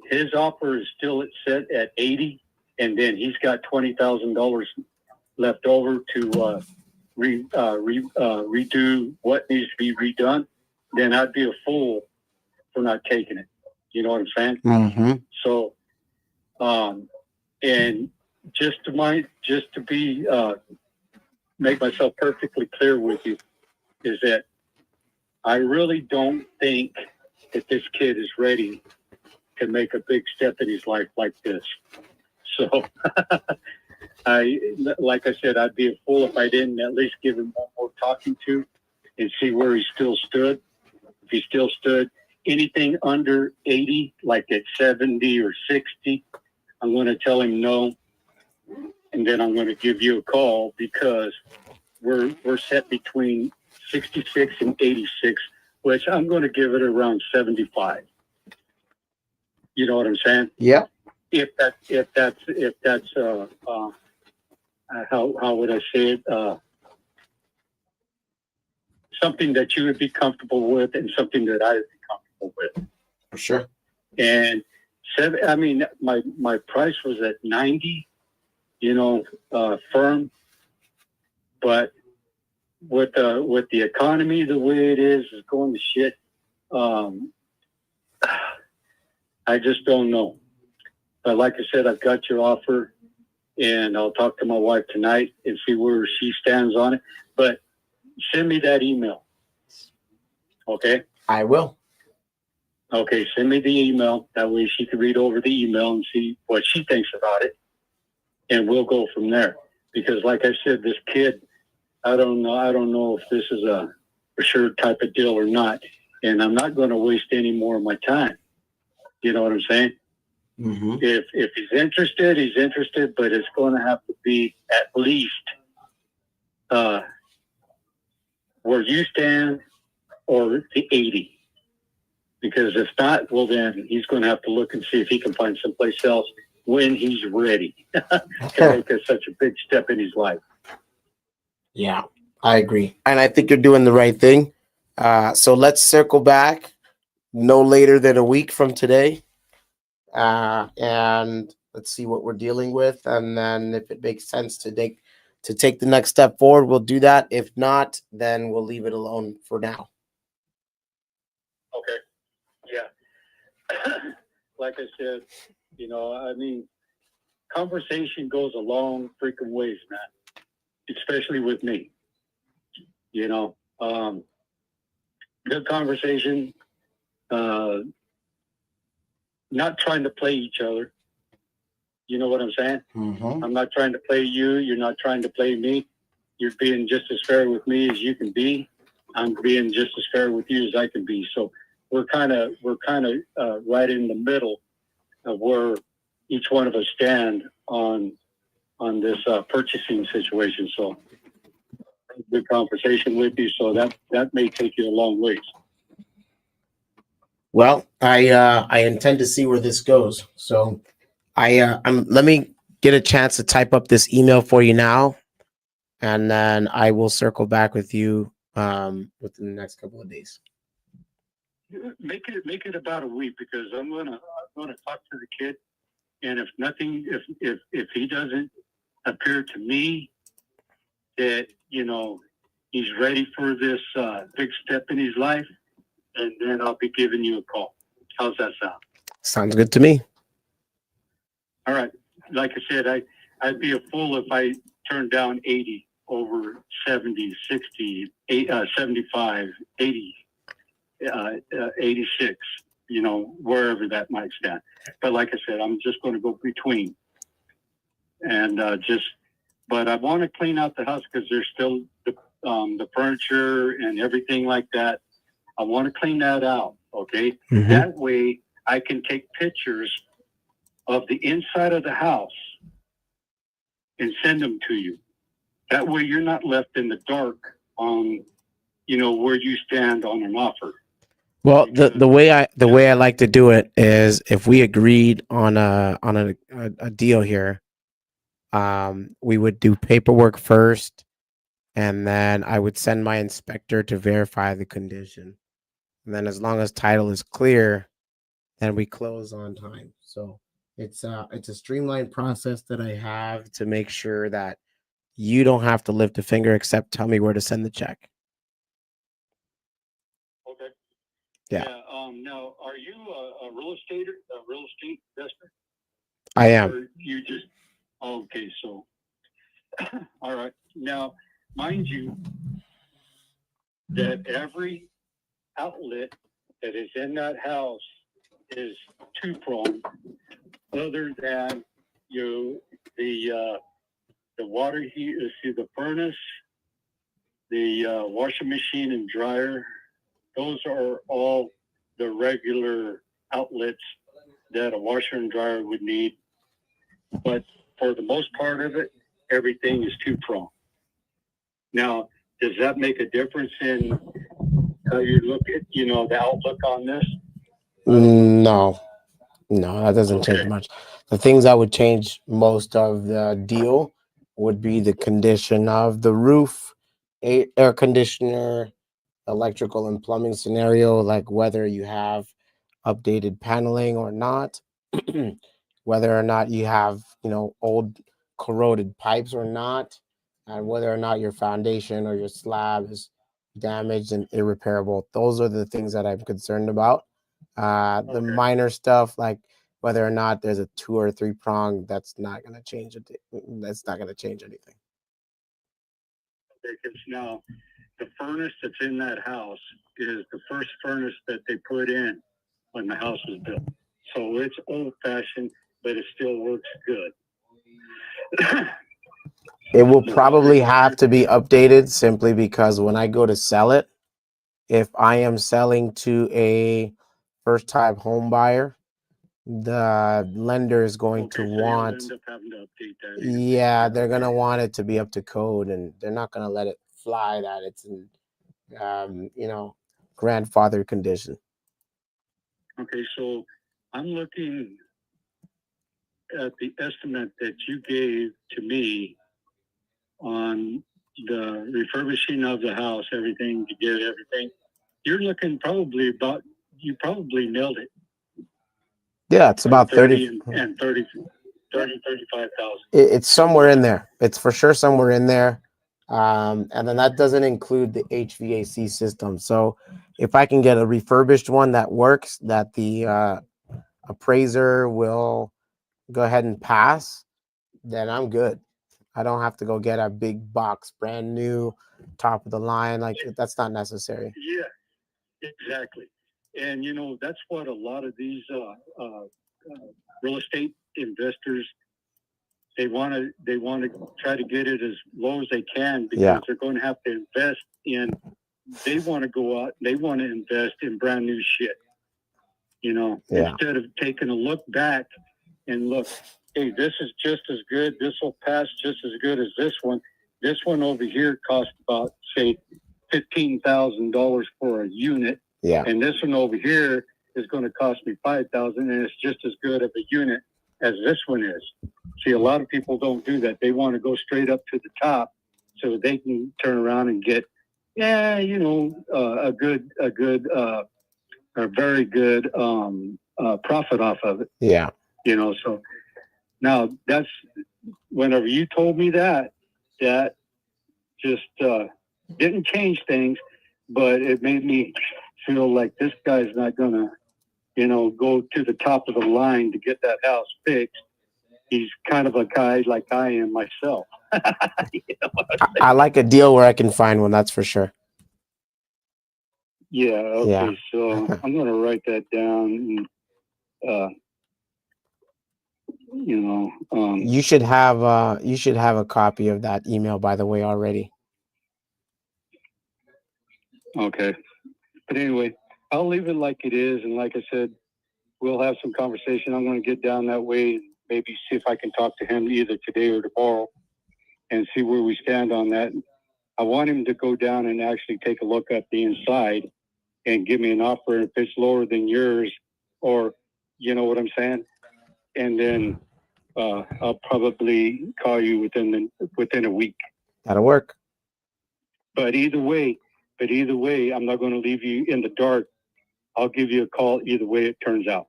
his offer is still set at 80, and then he's got $20,000 left over to redo what needs to be redone, then I'd be a fool for not taking it. You know what I'm saying? Mm-hmm. So, and just to be make myself perfectly clear with you, is that I really don't think that this kid is ready to make a big step in his life like this. So, like I said, I'd be a fool if I didn't at least give him one more talking to and see where he still stood. If he still stood anything under 80, like at 70 or 60, I'm going to tell him no. And then I'm going to give you a call, because we're set between 66 and 86, which I'm going to give it around 75. You know what I'm saying? Yeah. If that's how would I say it? Something that you would be comfortable with, and something that I would be comfortable with. For sure. And my price was at 90, firm. But with the economy the way it is going to shit, I just don't know. But like I said, I've got your offer, and I'll talk to my wife tonight and see where she stands on it. But send me that email. Okay? I will. Okay, send me the email. That way she can read over the email and see what she thinks about it. And we'll go from there. Because like I said, this kid, I don't know if this is a for sure type of deal or not. And I'm not going to waste any more of my time. You know what I'm saying? Mm-hmm. If he's interested, he's interested, but it's going to have to be at least where you stand, or the 80. Because if not, well, then he's going to have to look and see if he can find someplace else when he's ready to make such a big step in his life. Yeah, I agree. And I think you're doing the right thing. So let's circle back no later than a week from today. And let's see what we're dealing with. And then if it makes sense to take the next step forward, we'll do that. If not, then we'll leave it alone for now. Okay. Yeah. Like I said, conversation goes a long freaking ways, man. Especially with me. Good conversation. Not trying to play each other. You know what I'm saying? Mm-hmm. I'm not trying to play you. You're not trying to play me. You're being just as fair with me as you can be. I'm being just as fair with you as I can be. So we're kind of right in the middle of where each one of us stand on this purchasing situation. So good conversation with you. So that may take you a long ways. Well, I intend to see where this goes. So let me get a chance to type up this email for you now, and then I will circle back with you within the next couple of days. Make it about a week, because I'm gonna talk to the kid, and if he doesn't appear to me that he's ready for this big step in his life, and then I'll be giving you a call. How's that sound? Sounds good to me. All right. Like I said, I'd be a fool if I turned down 80 over 70, 60, 75, 80, 86, wherever that might stand. But like I said, I'm just going to go between. And but I want to clean out the house, because there's still the furniture and everything like that. I want to clean that out, okay? Mhm. That way I can take pictures of the inside of the house and send them to you. That way you're not left in the dark on, where you stand on an offer. Well, the way I like to do it is, if we agreed on a deal here, we would do paperwork first, and then I would send my inspector to verify the condition. And then, as long as title is clear, then we close on time. So it's a streamlined process that I have to make sure that you don't have to lift a finger except tell me where to send the check. Okay. Yeah. Now, are you a real estate investor? I am. Or you just, okay, so, all right. Now, mind you, that every outlet that is in that house is two-pronged, other than the water heater, the furnace, the washing machine and dryer. Those are all the regular outlets that a washer and dryer would need. But for the most part of it, everything is two-pronged. Now, does that make a difference in how you look at, the outlook on this? No, that doesn't change Okay. much. The things that would change most of the deal would be the condition of the roof, air conditioner, electrical and plumbing scenario, like whether you have updated paneling or not, whether or not you have, old corroded pipes or not, and whether or not your foundation or your slab is damaged and irreparable. Those are the things that I'm concerned about. The Okay. minor stuff, like whether or not there's a 2 or 3 prong, that's not going to change it. That's not going to change anything. Because now the furnace that's in that house is the first furnace that they put in when the house was built. So it's old-fashioned, but it still works good. It will probably have to be updated, simply because when I go to sell it, if I am selling to a first-time home buyer, the lender is going Okay, to so you'll want, end up having to update that. yeah, they're going to want it to be up to code, and they're not going to let it fly that it's in, grandfather condition. Okay, so I'm looking at the estimate that you gave to me on the refurbishing of the house, everything, to get everything. You're looking you probably nailed it. Yeah, it's about 30 and 35,000. It's somewhere in there. It's for sure somewhere in there. And then that doesn't include the HVAC system. So if I can get a refurbished one that works, that the appraiser will go ahead and pass, then I'm good. I don't have to go get a big box, brand new, top of the line. Like, that's not necessary. Yeah, exactly. And that's what a lot of these real estate investors, they want to try to get it as low as they can, because they're going to have to invest in. They want to go out. They want to invest in brand new shit. Instead of taking a look back and look, hey, this is just as good. This will pass just as good as this one. This one over here cost about, say, $15,000 for a unit. Yeah. And this one over here is going to cost me $5,000, and it's just as good of a unit as this one is. See, a lot of people don't do that. They want to go straight up to the top so they can turn around and get, a very good profit off of it. Yeah. So now that's, whenever you told me that just didn't change things, but it made me feel like this guy's not gonna, go to the top of the line to get that house fixed. He's kind of a guy like I am myself. I like a deal where I can find one. That's for sure. Yeah. Okay. Yeah. So I'm gonna write that down. And, You should have a copy of that email, by the way, already. okay. But anyway, I'll leave it like it is, and like I said, we'll have some conversation. I'm going to get down that way and maybe see if I can talk to him either today or tomorrow and see where we stand on that. I want him to go down and actually take a look at the inside and give me an offer if it's lower than yours, or you know what I'm saying. And then I'll probably call you within a week. That'll work. But either way, I'm not going to leave you in the dark. I'll give you a call either way it turns out.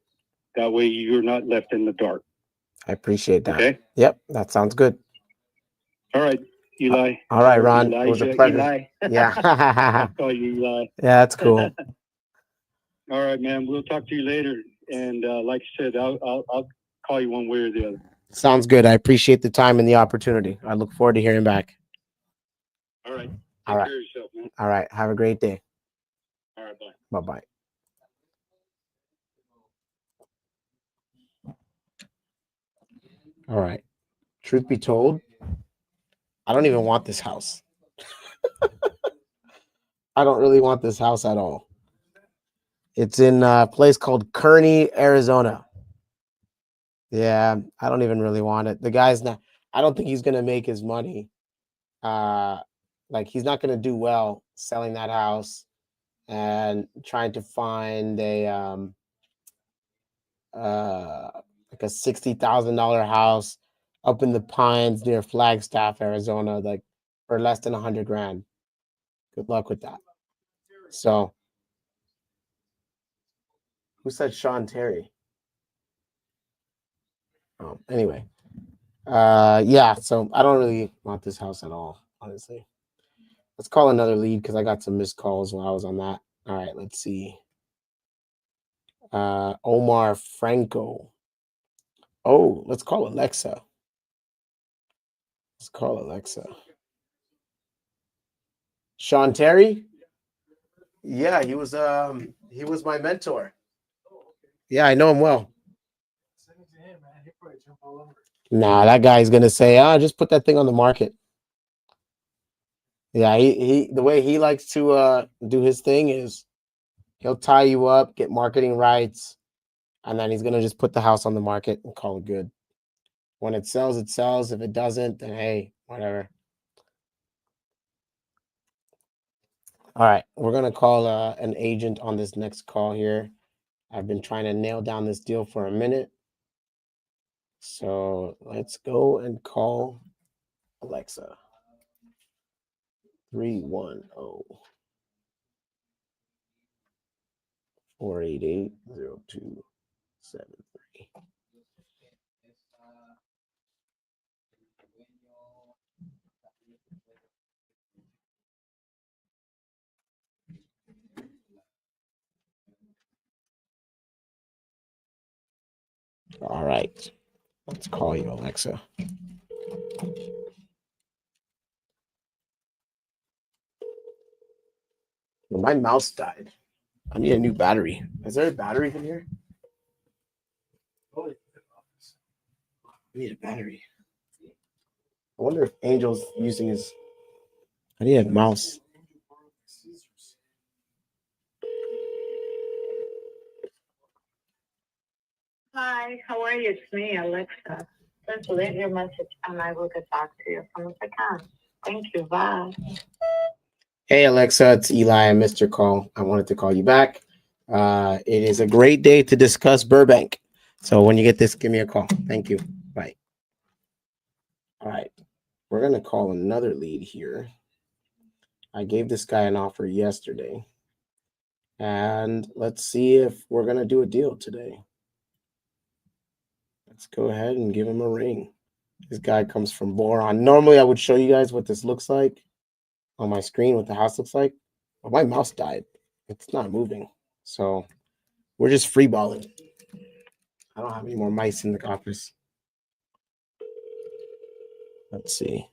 That way you're not left in the dark. I appreciate that. Okay? Yep, that sounds good. All right, Eli. All right, Ron. It was a pleasure. Eli. Yeah. I'll call you Eli. Yeah, that's cool. All right, man. We'll talk to you later. And like I said, I'll call you one way or the other. Sounds good. I appreciate the time and the opportunity. I look forward to hearing back. All right. Take All right. care of yourself, man. All right. Have a great day. All right, bye. Bye-bye. All right. Truth be told, I don't even want this house. I don't really want this house at all. It's in a place called Kearney, Arizona. Yeah, I don't even really want it. The guy's not, I don't think he's going to make his money. Like he's not going to do well selling that house and trying to find a like a $60,000 house up in the pines near Flagstaff, Arizona, like for less than $100,000. Good luck with that. So, who said Sean Terry? Oh, anyway, yeah. So I don't really want this house at all, honestly. Let's call another lead because I got some missed calls while I was on that. All right, let's see. Omar Franco. Oh, let's call Alexa. Let's call Alexa. Sean Terry? Yeah, he was my mentor. Yeah, I know him well. Send it to him, man. He'll probably jump all over it. Nah, that guy's gonna say, just put that thing on the market. Yeah, he the way he likes to do his thing is he'll tie you up, get marketing rights, and then he's gonna just put the house on the market and call it good. When it sells, it sells. If it doesn't, then hey, whatever. All right, we're gonna call an agent on this next call here. I've been trying to nail down this deal for a minute. So let's go and call Alexa. 310-488-0273. All right, let's call you, Alexa. Well, my mouse died. I need a new battery. Is there a battery in here? I need a battery. I wonder if Angel's using his. I need a mouse. Hi, how are you? It's me, Alexa. Just leave your message and I will get back to you as soon as I can. Thank you. Bye. Hey, Alexa, it's Eli. I missed your call. I wanted to call you back. It is a great day to discuss Burbank. So when you get this, give me a call. Thank you. Bye. All right. We're going to call another lead here. I gave this guy an offer yesterday. And let's see if we're going to do a deal today. Let's go ahead and give him a ring. This guy comes from Boron. Normally, I would show you guys what this looks like on my screen, what the house looks like. But my mouse died. It's not moving. So we're just free balling. I don't have any more mice in the office. Let's see.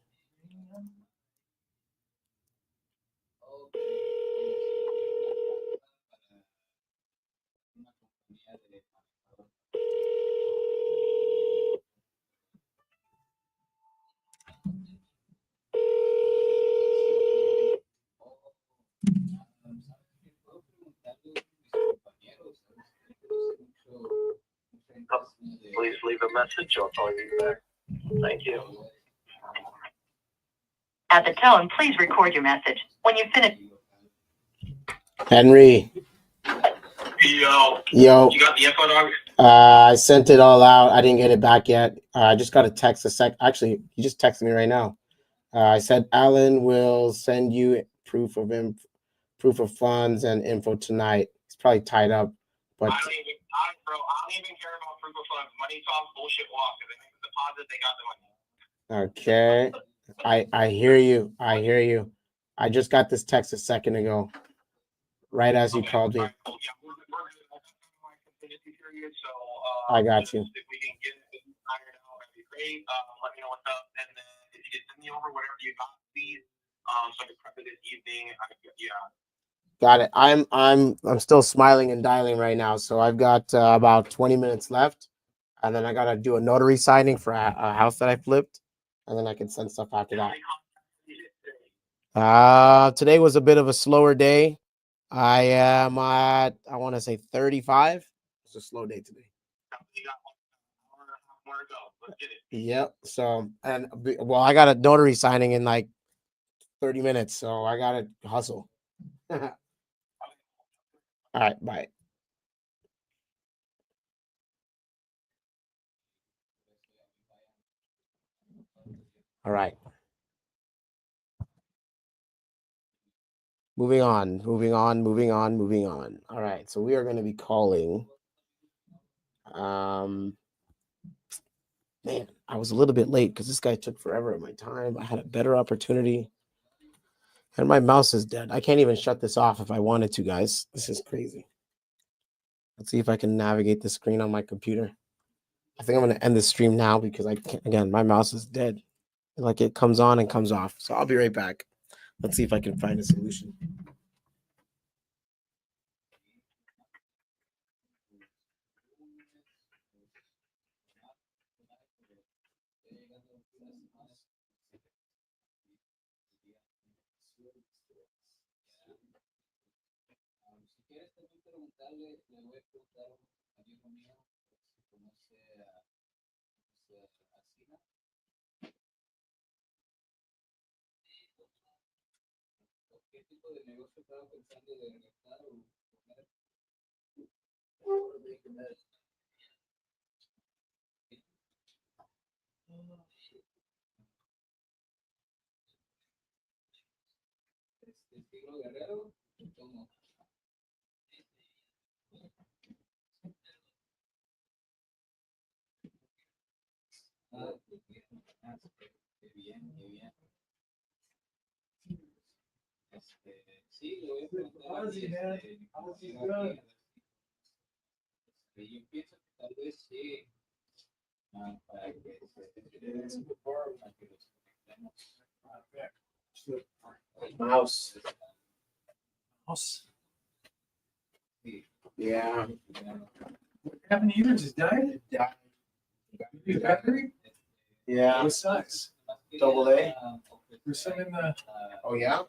Please leave a message. I'll call you back. Thank you. At the tone, please record your message. When you finish. Henry. Yo. Yo. You got the info, dog? I sent it all out. I didn't get it back yet. I just got a text Actually, he just texted me right now. I said Alan will send you proof of funds and info tonight. He's probably tied up, but I don't even care about proof of funds. Money talks, bullshit walks. If they make the deposit, they got the money. okay. I hear you. I hear you. I just got this text a second ago, right as you called me. Right, cool. Yeah, we're good. My contingency period, so I got you. if we can get it ironed out, that'd be great. Let me know what's up, and then if you can send me over whatever you got, please. So I can prep it this evening. Got it. I'm still smiling and dialing right now, so I've got about 20 minutes left, and then I gotta do a notary signing for a house that I flipped, and then I can send stuff after that. Today was a bit of a slower day. I am at, I want to say 35. It's a slow day today. Yep. So, and well, I got a notary signing in like 30 minutes, so I gotta hustle. All right, bye. All right. Moving on. All right, so we are going to be calling. Man, I was a little bit late because this guy took forever of my time. I had a better opportunity. And my mouse is dead. I can't even shut this off if I wanted to, guys. This is crazy. Let's see if I can navigate the screen on my computer. I think I'm going to end the stream now because I can't, again, my mouse is dead. Like it comes on and comes off. So I'll be right back. Let's see if I can find a solution. Mouse. Yeah. What happened to yours? It died? Your battery? Yeah. What size? Double A. There's some in the, Oh, yeah?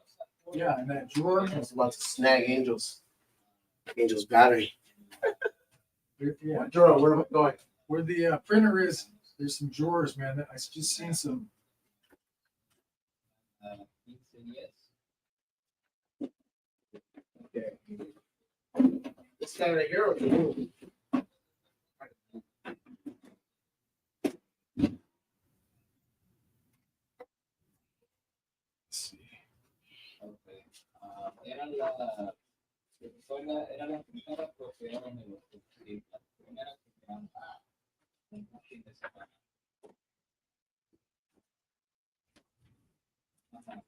yeah, in that drawer. I was about to snag Angel's battery. Yeah, What drawer? Where am I going? where the printer is, there's some drawers, man. I just seen some. This guy right here or you? Let's see. Okay. Era la primera propiedad de los la primera que quedaron un fin de semana. Ajá.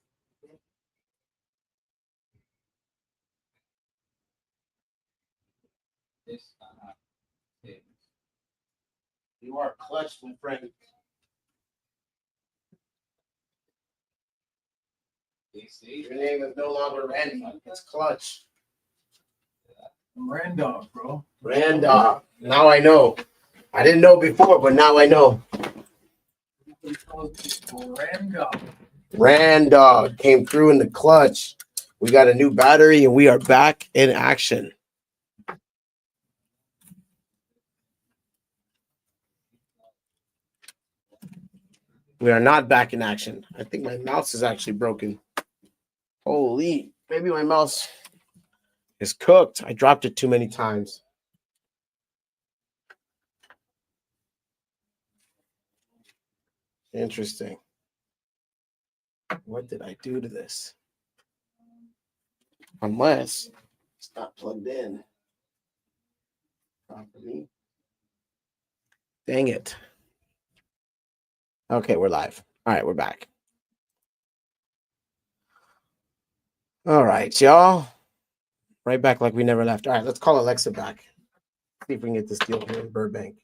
Ajá. Sí. You are clutch, my friend. Sí. Your name is no longer Randy. It's Clutch. Randolph, bro. Randolph. Now I know. I didn't know before, but now I know. Randolph. Randolph came through in the clutch. We got a new battery and we are back in action. We are not back in action. I think my mouse is actually broken. Holy, maybe my mouse is cooked. I dropped it too many times. Interesting. What did I do to this? Unless it's not plugged in properly. Dang it. Okay, we're live. All right, we're back. All right, y'all. Right back like we never left. All right, let's call Alexa back. See if we can get this deal here in Burbank.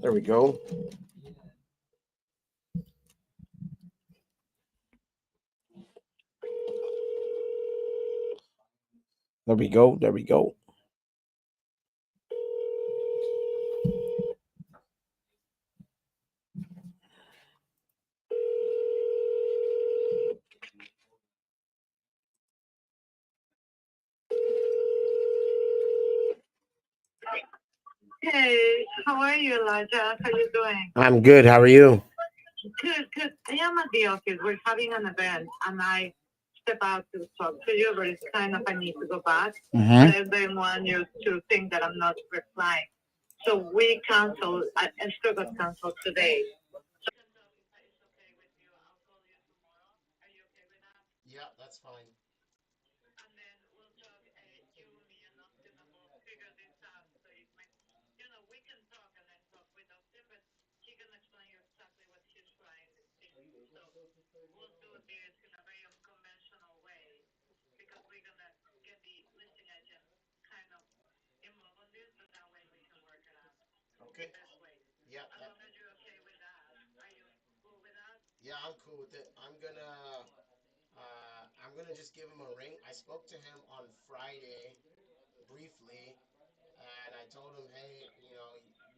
There we go. There we go. There we go. Hey, how are you, Elijah? How you doing? I'm good. How are you? Good, good. I am at the office. We're having an event, and I step out to talk to you, but it's kind of I need to go back. Mm-hmm. I don't want you to think that I'm not replying. So we canceled. I still got canceled today. Yeah, that's fine. Okay. Yeah. Yeah, I'm cool with it. I'm gonna just give him a ring. I spoke to him on Friday briefly, and I told him, hey,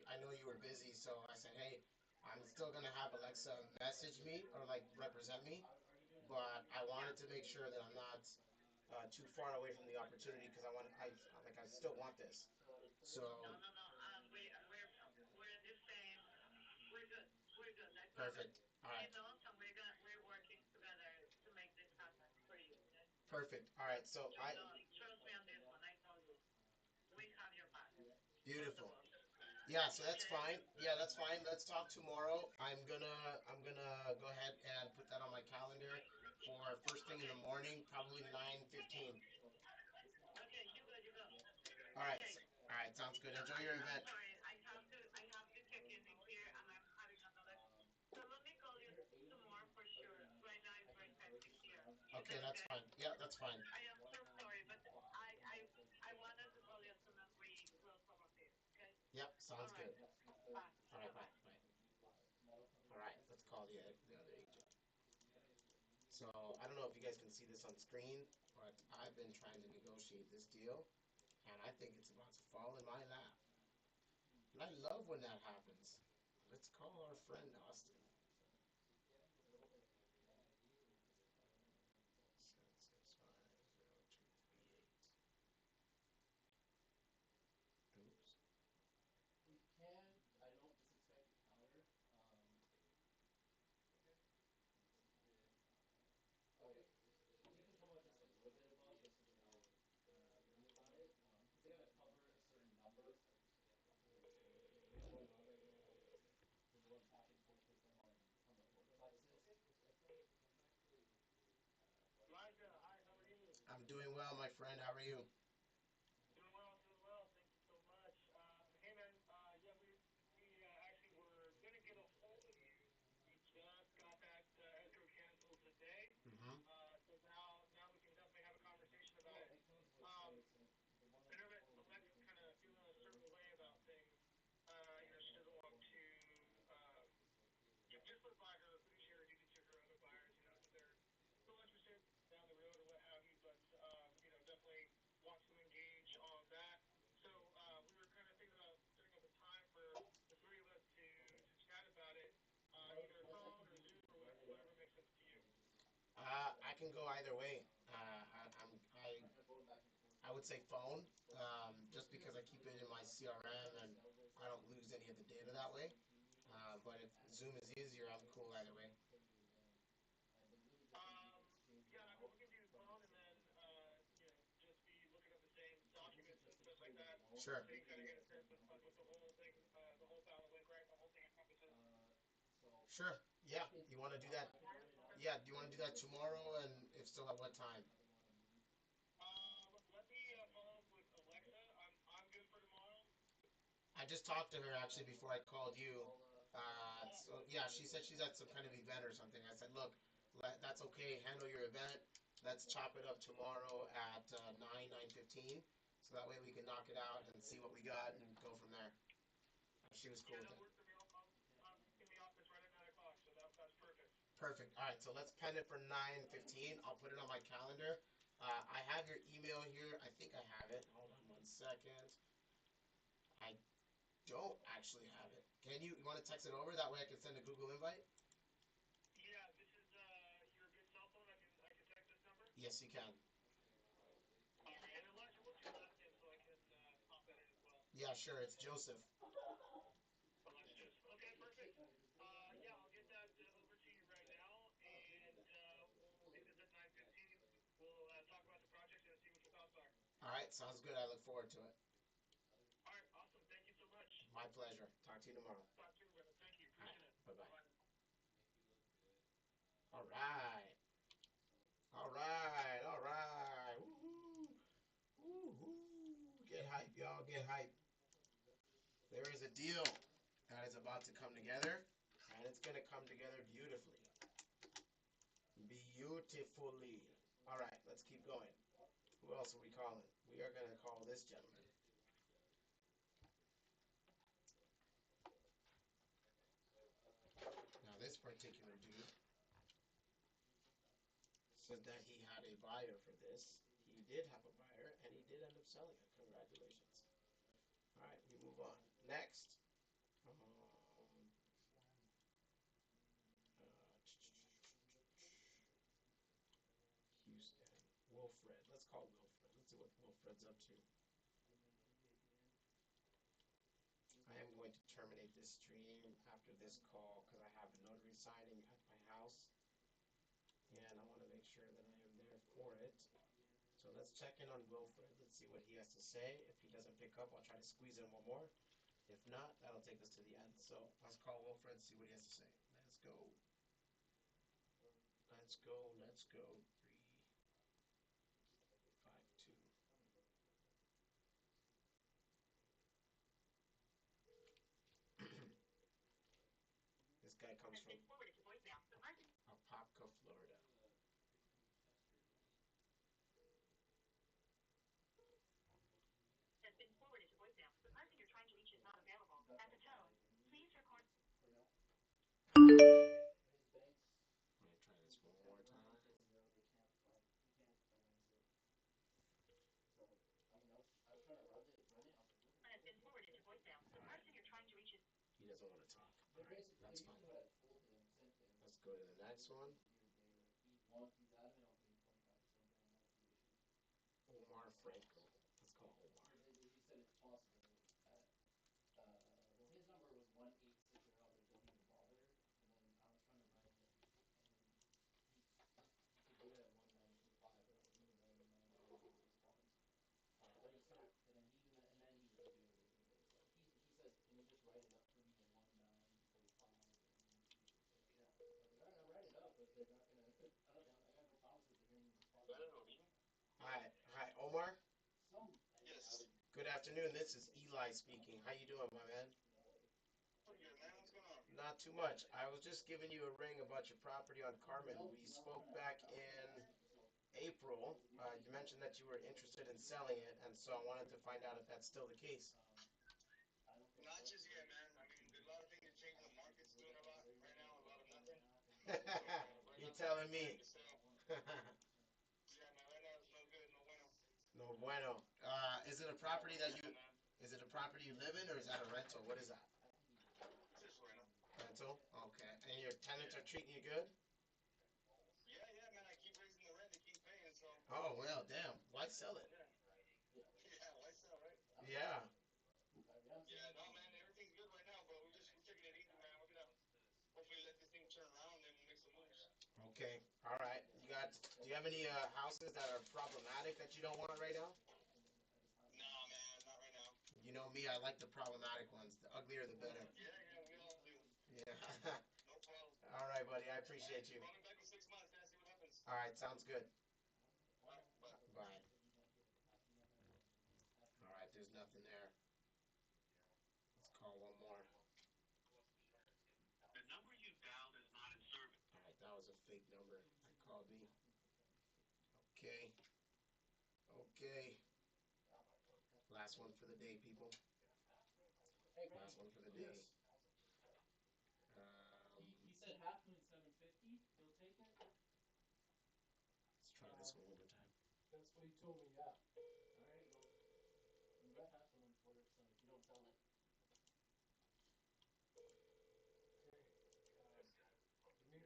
I know you were busy, so I said, hey, I'm still gonna have Alexa message me or like represent me, but I wanted to make sure that I'm not too far away from the opportunity because I still want this. So perfect. All right. Perfect. All right. So I beautiful. Yeah, so that's fine. Yeah, that's fine. Let's talk tomorrow. I'm gonna go ahead and put that on my calendar for first thing in the morning, probably 9:15. All right. All right, sounds good. Enjoy your event. Okay, that's fine. Yeah, that's fine. Yep, sounds good. All right, bye. Bye. All right, let's call the other agent. So I don't know if you guys can see this on screen, but I've been trying to negotiate this deal, and I think it's about to fall in my lap. And I love when that happens. Let's call our friend Austin. doing well, my friend. How are you? Doing well, doing well. Thank you so much. Hey man, yeah, we actually were gonna get a hold of you. We just got that escrow canceled today. Mm-hmm. So now we can definitely have a conversation about it. I know that Alexa's kind of feeling a certain way about things. She doesn't want to just live by her fiduciary duty to her other buyers. That they're still interested down the road or what have you, but definitely wants to engage on that. So we were kind of thinking about setting up a time for the three of us to chat about it, either phone or Zoom or whatever makes sense to you. I can go either way. I would say phone, just because I keep it in my CRM and I don't lose any of the data that way. But if Zoom is easier, I'm cool either way. Yeah, I mean, we can do phone and then, just be looking at the same documents and stuff like that. Sure. So you kind of get a sense of what the whole thing, the whole file link, right? The whole thing encompasses. Sure. Yeah. You want to do that? Yeah. Do you want to do that tomorrow? And if so, at what time? Let me follow up with Alexa. I'm good for tomorrow. I just talked to her actually before I called you. So yeah, she said she's at some kind of event or something. I said, look, that's okay. Handle your event. Let's chop it up tomorrow at 9:15. So that way we can knock it out and see what we got and go from there. She was cool Yeah, with that it. works for me. I'm in the office right at 9 o'clock, so that's perfect. Perfect. All right, so let's pen it for 9:15. I'll put it on my calendar. I have your email here. I think I have it. Hold on 1 second. I don't actually have it. You want to text it over? That way I can send a Google invite? Yeah, this is your good cell phone. I can text this number. Yes, you can. All right, and Alexa, what's your last name so I can pop that in as well? Yeah, sure. It's Joseph. Alexa, Joseph. Okay, perfect. Yeah, I'll get that over to you right now, and we'll do this at 9:15. We'll talk about the project and see what your thoughts are. All right, sounds good. I look forward to it. All right, awesome. Thank you so much. My pleasure. Talk to you tomorrow. Talk to you later. Thank you. All right, Appreciate it. bye-bye. Bye. All right. All right. All right. Woo-hoo. Woo-hoo. Get hype, y'all. Get hype. There is a deal that is about to come together, and it's going to come together beautifully. Beautifully. All right, let's keep going. Who else are we calling? We are going to call this gentleman. Now, this particular dude said that he had a buyer for this. He did have a buyer, and he did end up selling it. Congratulations. All right, we move on. Next. Uh, Houston. Wilfred. Let's call Wilfred. Let's see what Wilfred's up to. I am going to terminate this stream after this call because I have a notary signing at my house. And I want to make sure that I am there for it. So let's check in on Wilfred. Let's see what he has to say. If he doesn't pick up, I'll try to squeeze in one more. If not, that'll take us to the end. So let's call Wilfred, see what he has to say. Let's go. Let's go. Let's go. 352. This guy comes from Apopka, Florida. Has been forwarded to voicemail. The person you're trying to reach is not available. At the tone, please record. Let me try this one more time. Has been forwarded to voicemail. The person you're trying to reach is. He doesn't want to talk. All right, that's fine. Let's go to the next one. Omar Franco. Let's call Omar. Hi. afternoon. This is Eli speaking. How you doing, my man? Pretty good, man. What's going on? Not too much. I was just giving you a ring about your property on Carmen. We spoke back in April. You mentioned that you were interested in selling it, and so I wanted to find out if that's still the case. Not just yet, man. I mean, a lot of things are changing. The market's doing a lot right now, a lot of nothing. You're telling me. Yeah, man. Right now it's no good, no bueno. No bueno. Is it a property that Yeah, you? man. Is it a property you live in, or is that a rental? What is that? It's just bueno. Rental. Okay. And your tenants are treating you good? Yeah, yeah, man. I keep raising the rent. They keep paying, so. Oh well, damn. Why sell it? Yeah. Yeah, why sell, right? Yeah. Yeah, no, man. Everything's good right now, but we're taking it easy, man. We're gonna hopefully let this thing turn around, then we'll make some moves. Okay. All right. Do you have any houses that are problematic that you don't want right now? Nah, man, not right now. You know me, I like the problematic ones. The uglier the better. Yeah, yeah, we all do. Yeah. No problem. All right, buddy. I appreciate you. Call me back in 6 months, man. See what happens. All right. Sounds good. All right, bye. Bye. All right. There's nothing there. Let's call one more. The number you dialed is not in service. All right. That was a fake number. That called me. Okay. Okay. Last one for the day, people. Last one for the day. Yes. He said half moon 750. He'll take it. Let's try this one one more time. That's what he told me, yeah. All right. Well, you got half moon for it, so if you don't sell it. Okay.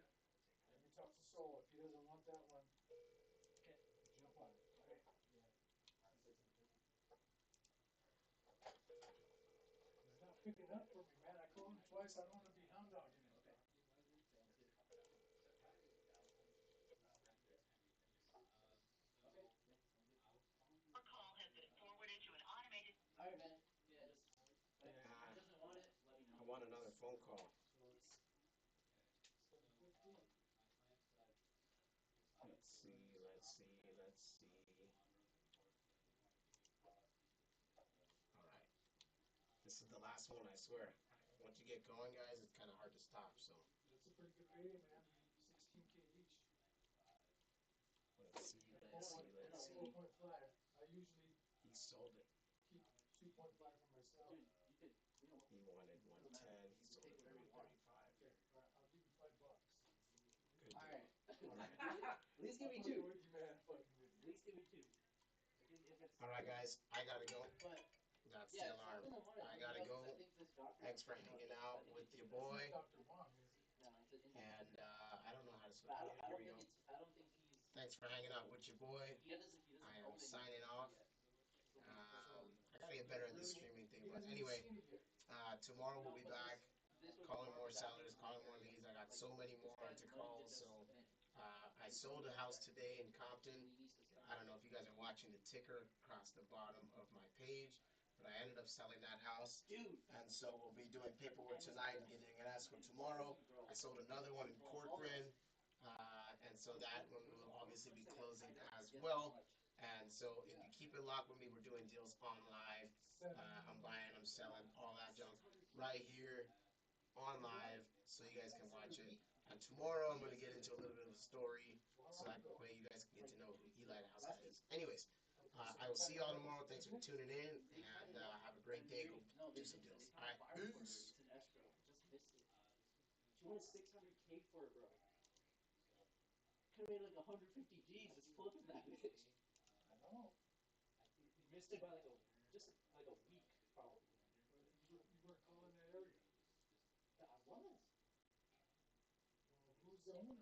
Let me talk to Saul. If he doesn't want that one, Okay. jump on it. All right? Yeah. He said 750. He's not picking up for me, man. I called him twice. I don't want to be hound dogging him. Okay. Sounds good. Okay. Yeah, sounds good. Your call has been forwarded to an automated. All right, man. Yeah, just if Yeah. he doesn't want it, let me know. I want another phone call. So it's 750. Let's see. Let's see. Let's see. All right. This is the last one, I swear. Once you get going, guys, it's kind of hard to stop. So That's a pretty good rating, man. 16K each. let's see. Let's see. Let's see. 4.5. I usually He sold it. keep 2.5 for myself. Dude, you could. You know, He wanted 110. He sold it for 135. Okay, all right, I'll give you $5. Good all deal. right. At least give me I'll fucking two. with you, man. Fucking with At you. least give me two. If it's. All right, guys. I gotta go. But That's yeah, the alarm. something want it. I gotta I go. think this doctor. Thanks for hanging out with your It's not boy. Dr. Wong, is it? No, it's an And I don't know how to But spell it. Here we go. I don't think he's. Thanks for hanging out with your boy. He doesn't I am own it signing off. yet. I gotta get better at this streaming He thing. But hasn't anyway, seen it yet. tomorrow we'll be back. This would Calling be more back sellers, in calling more October. leads. I got Like, so many more this to guy's call. money just So spent. I sold a house today in Compton. He needs to spend. I don't know if you guys are watching the ticker across the bottom of my page, but I ended up selling that house. Dude. And so we'll be doing paperwork tonight and getting an escrow tomorrow. I sold another one in Corcoran, and so that one will obviously be closing as well. And so if you keep it locked with me, we're doing deals on live. I'm buying, I'm selling, all that junk right here on live, so you guys can watch it. And tomorrow I'm going to get into a little bit of a story, so that way you guys can get to know who Eli the House Guy is. Anyways, I will see y'all tomorrow. Thanks for tuning in, and have a great day. Go do some deals. All right, peace. It's an escrow. Just missed it. She wanted 600K for it, bro. Could have made like 150 G's just flipping that bitch. I know. He missed it by like a week, probably. You weren't calling that area. I was. Well, who's the owner?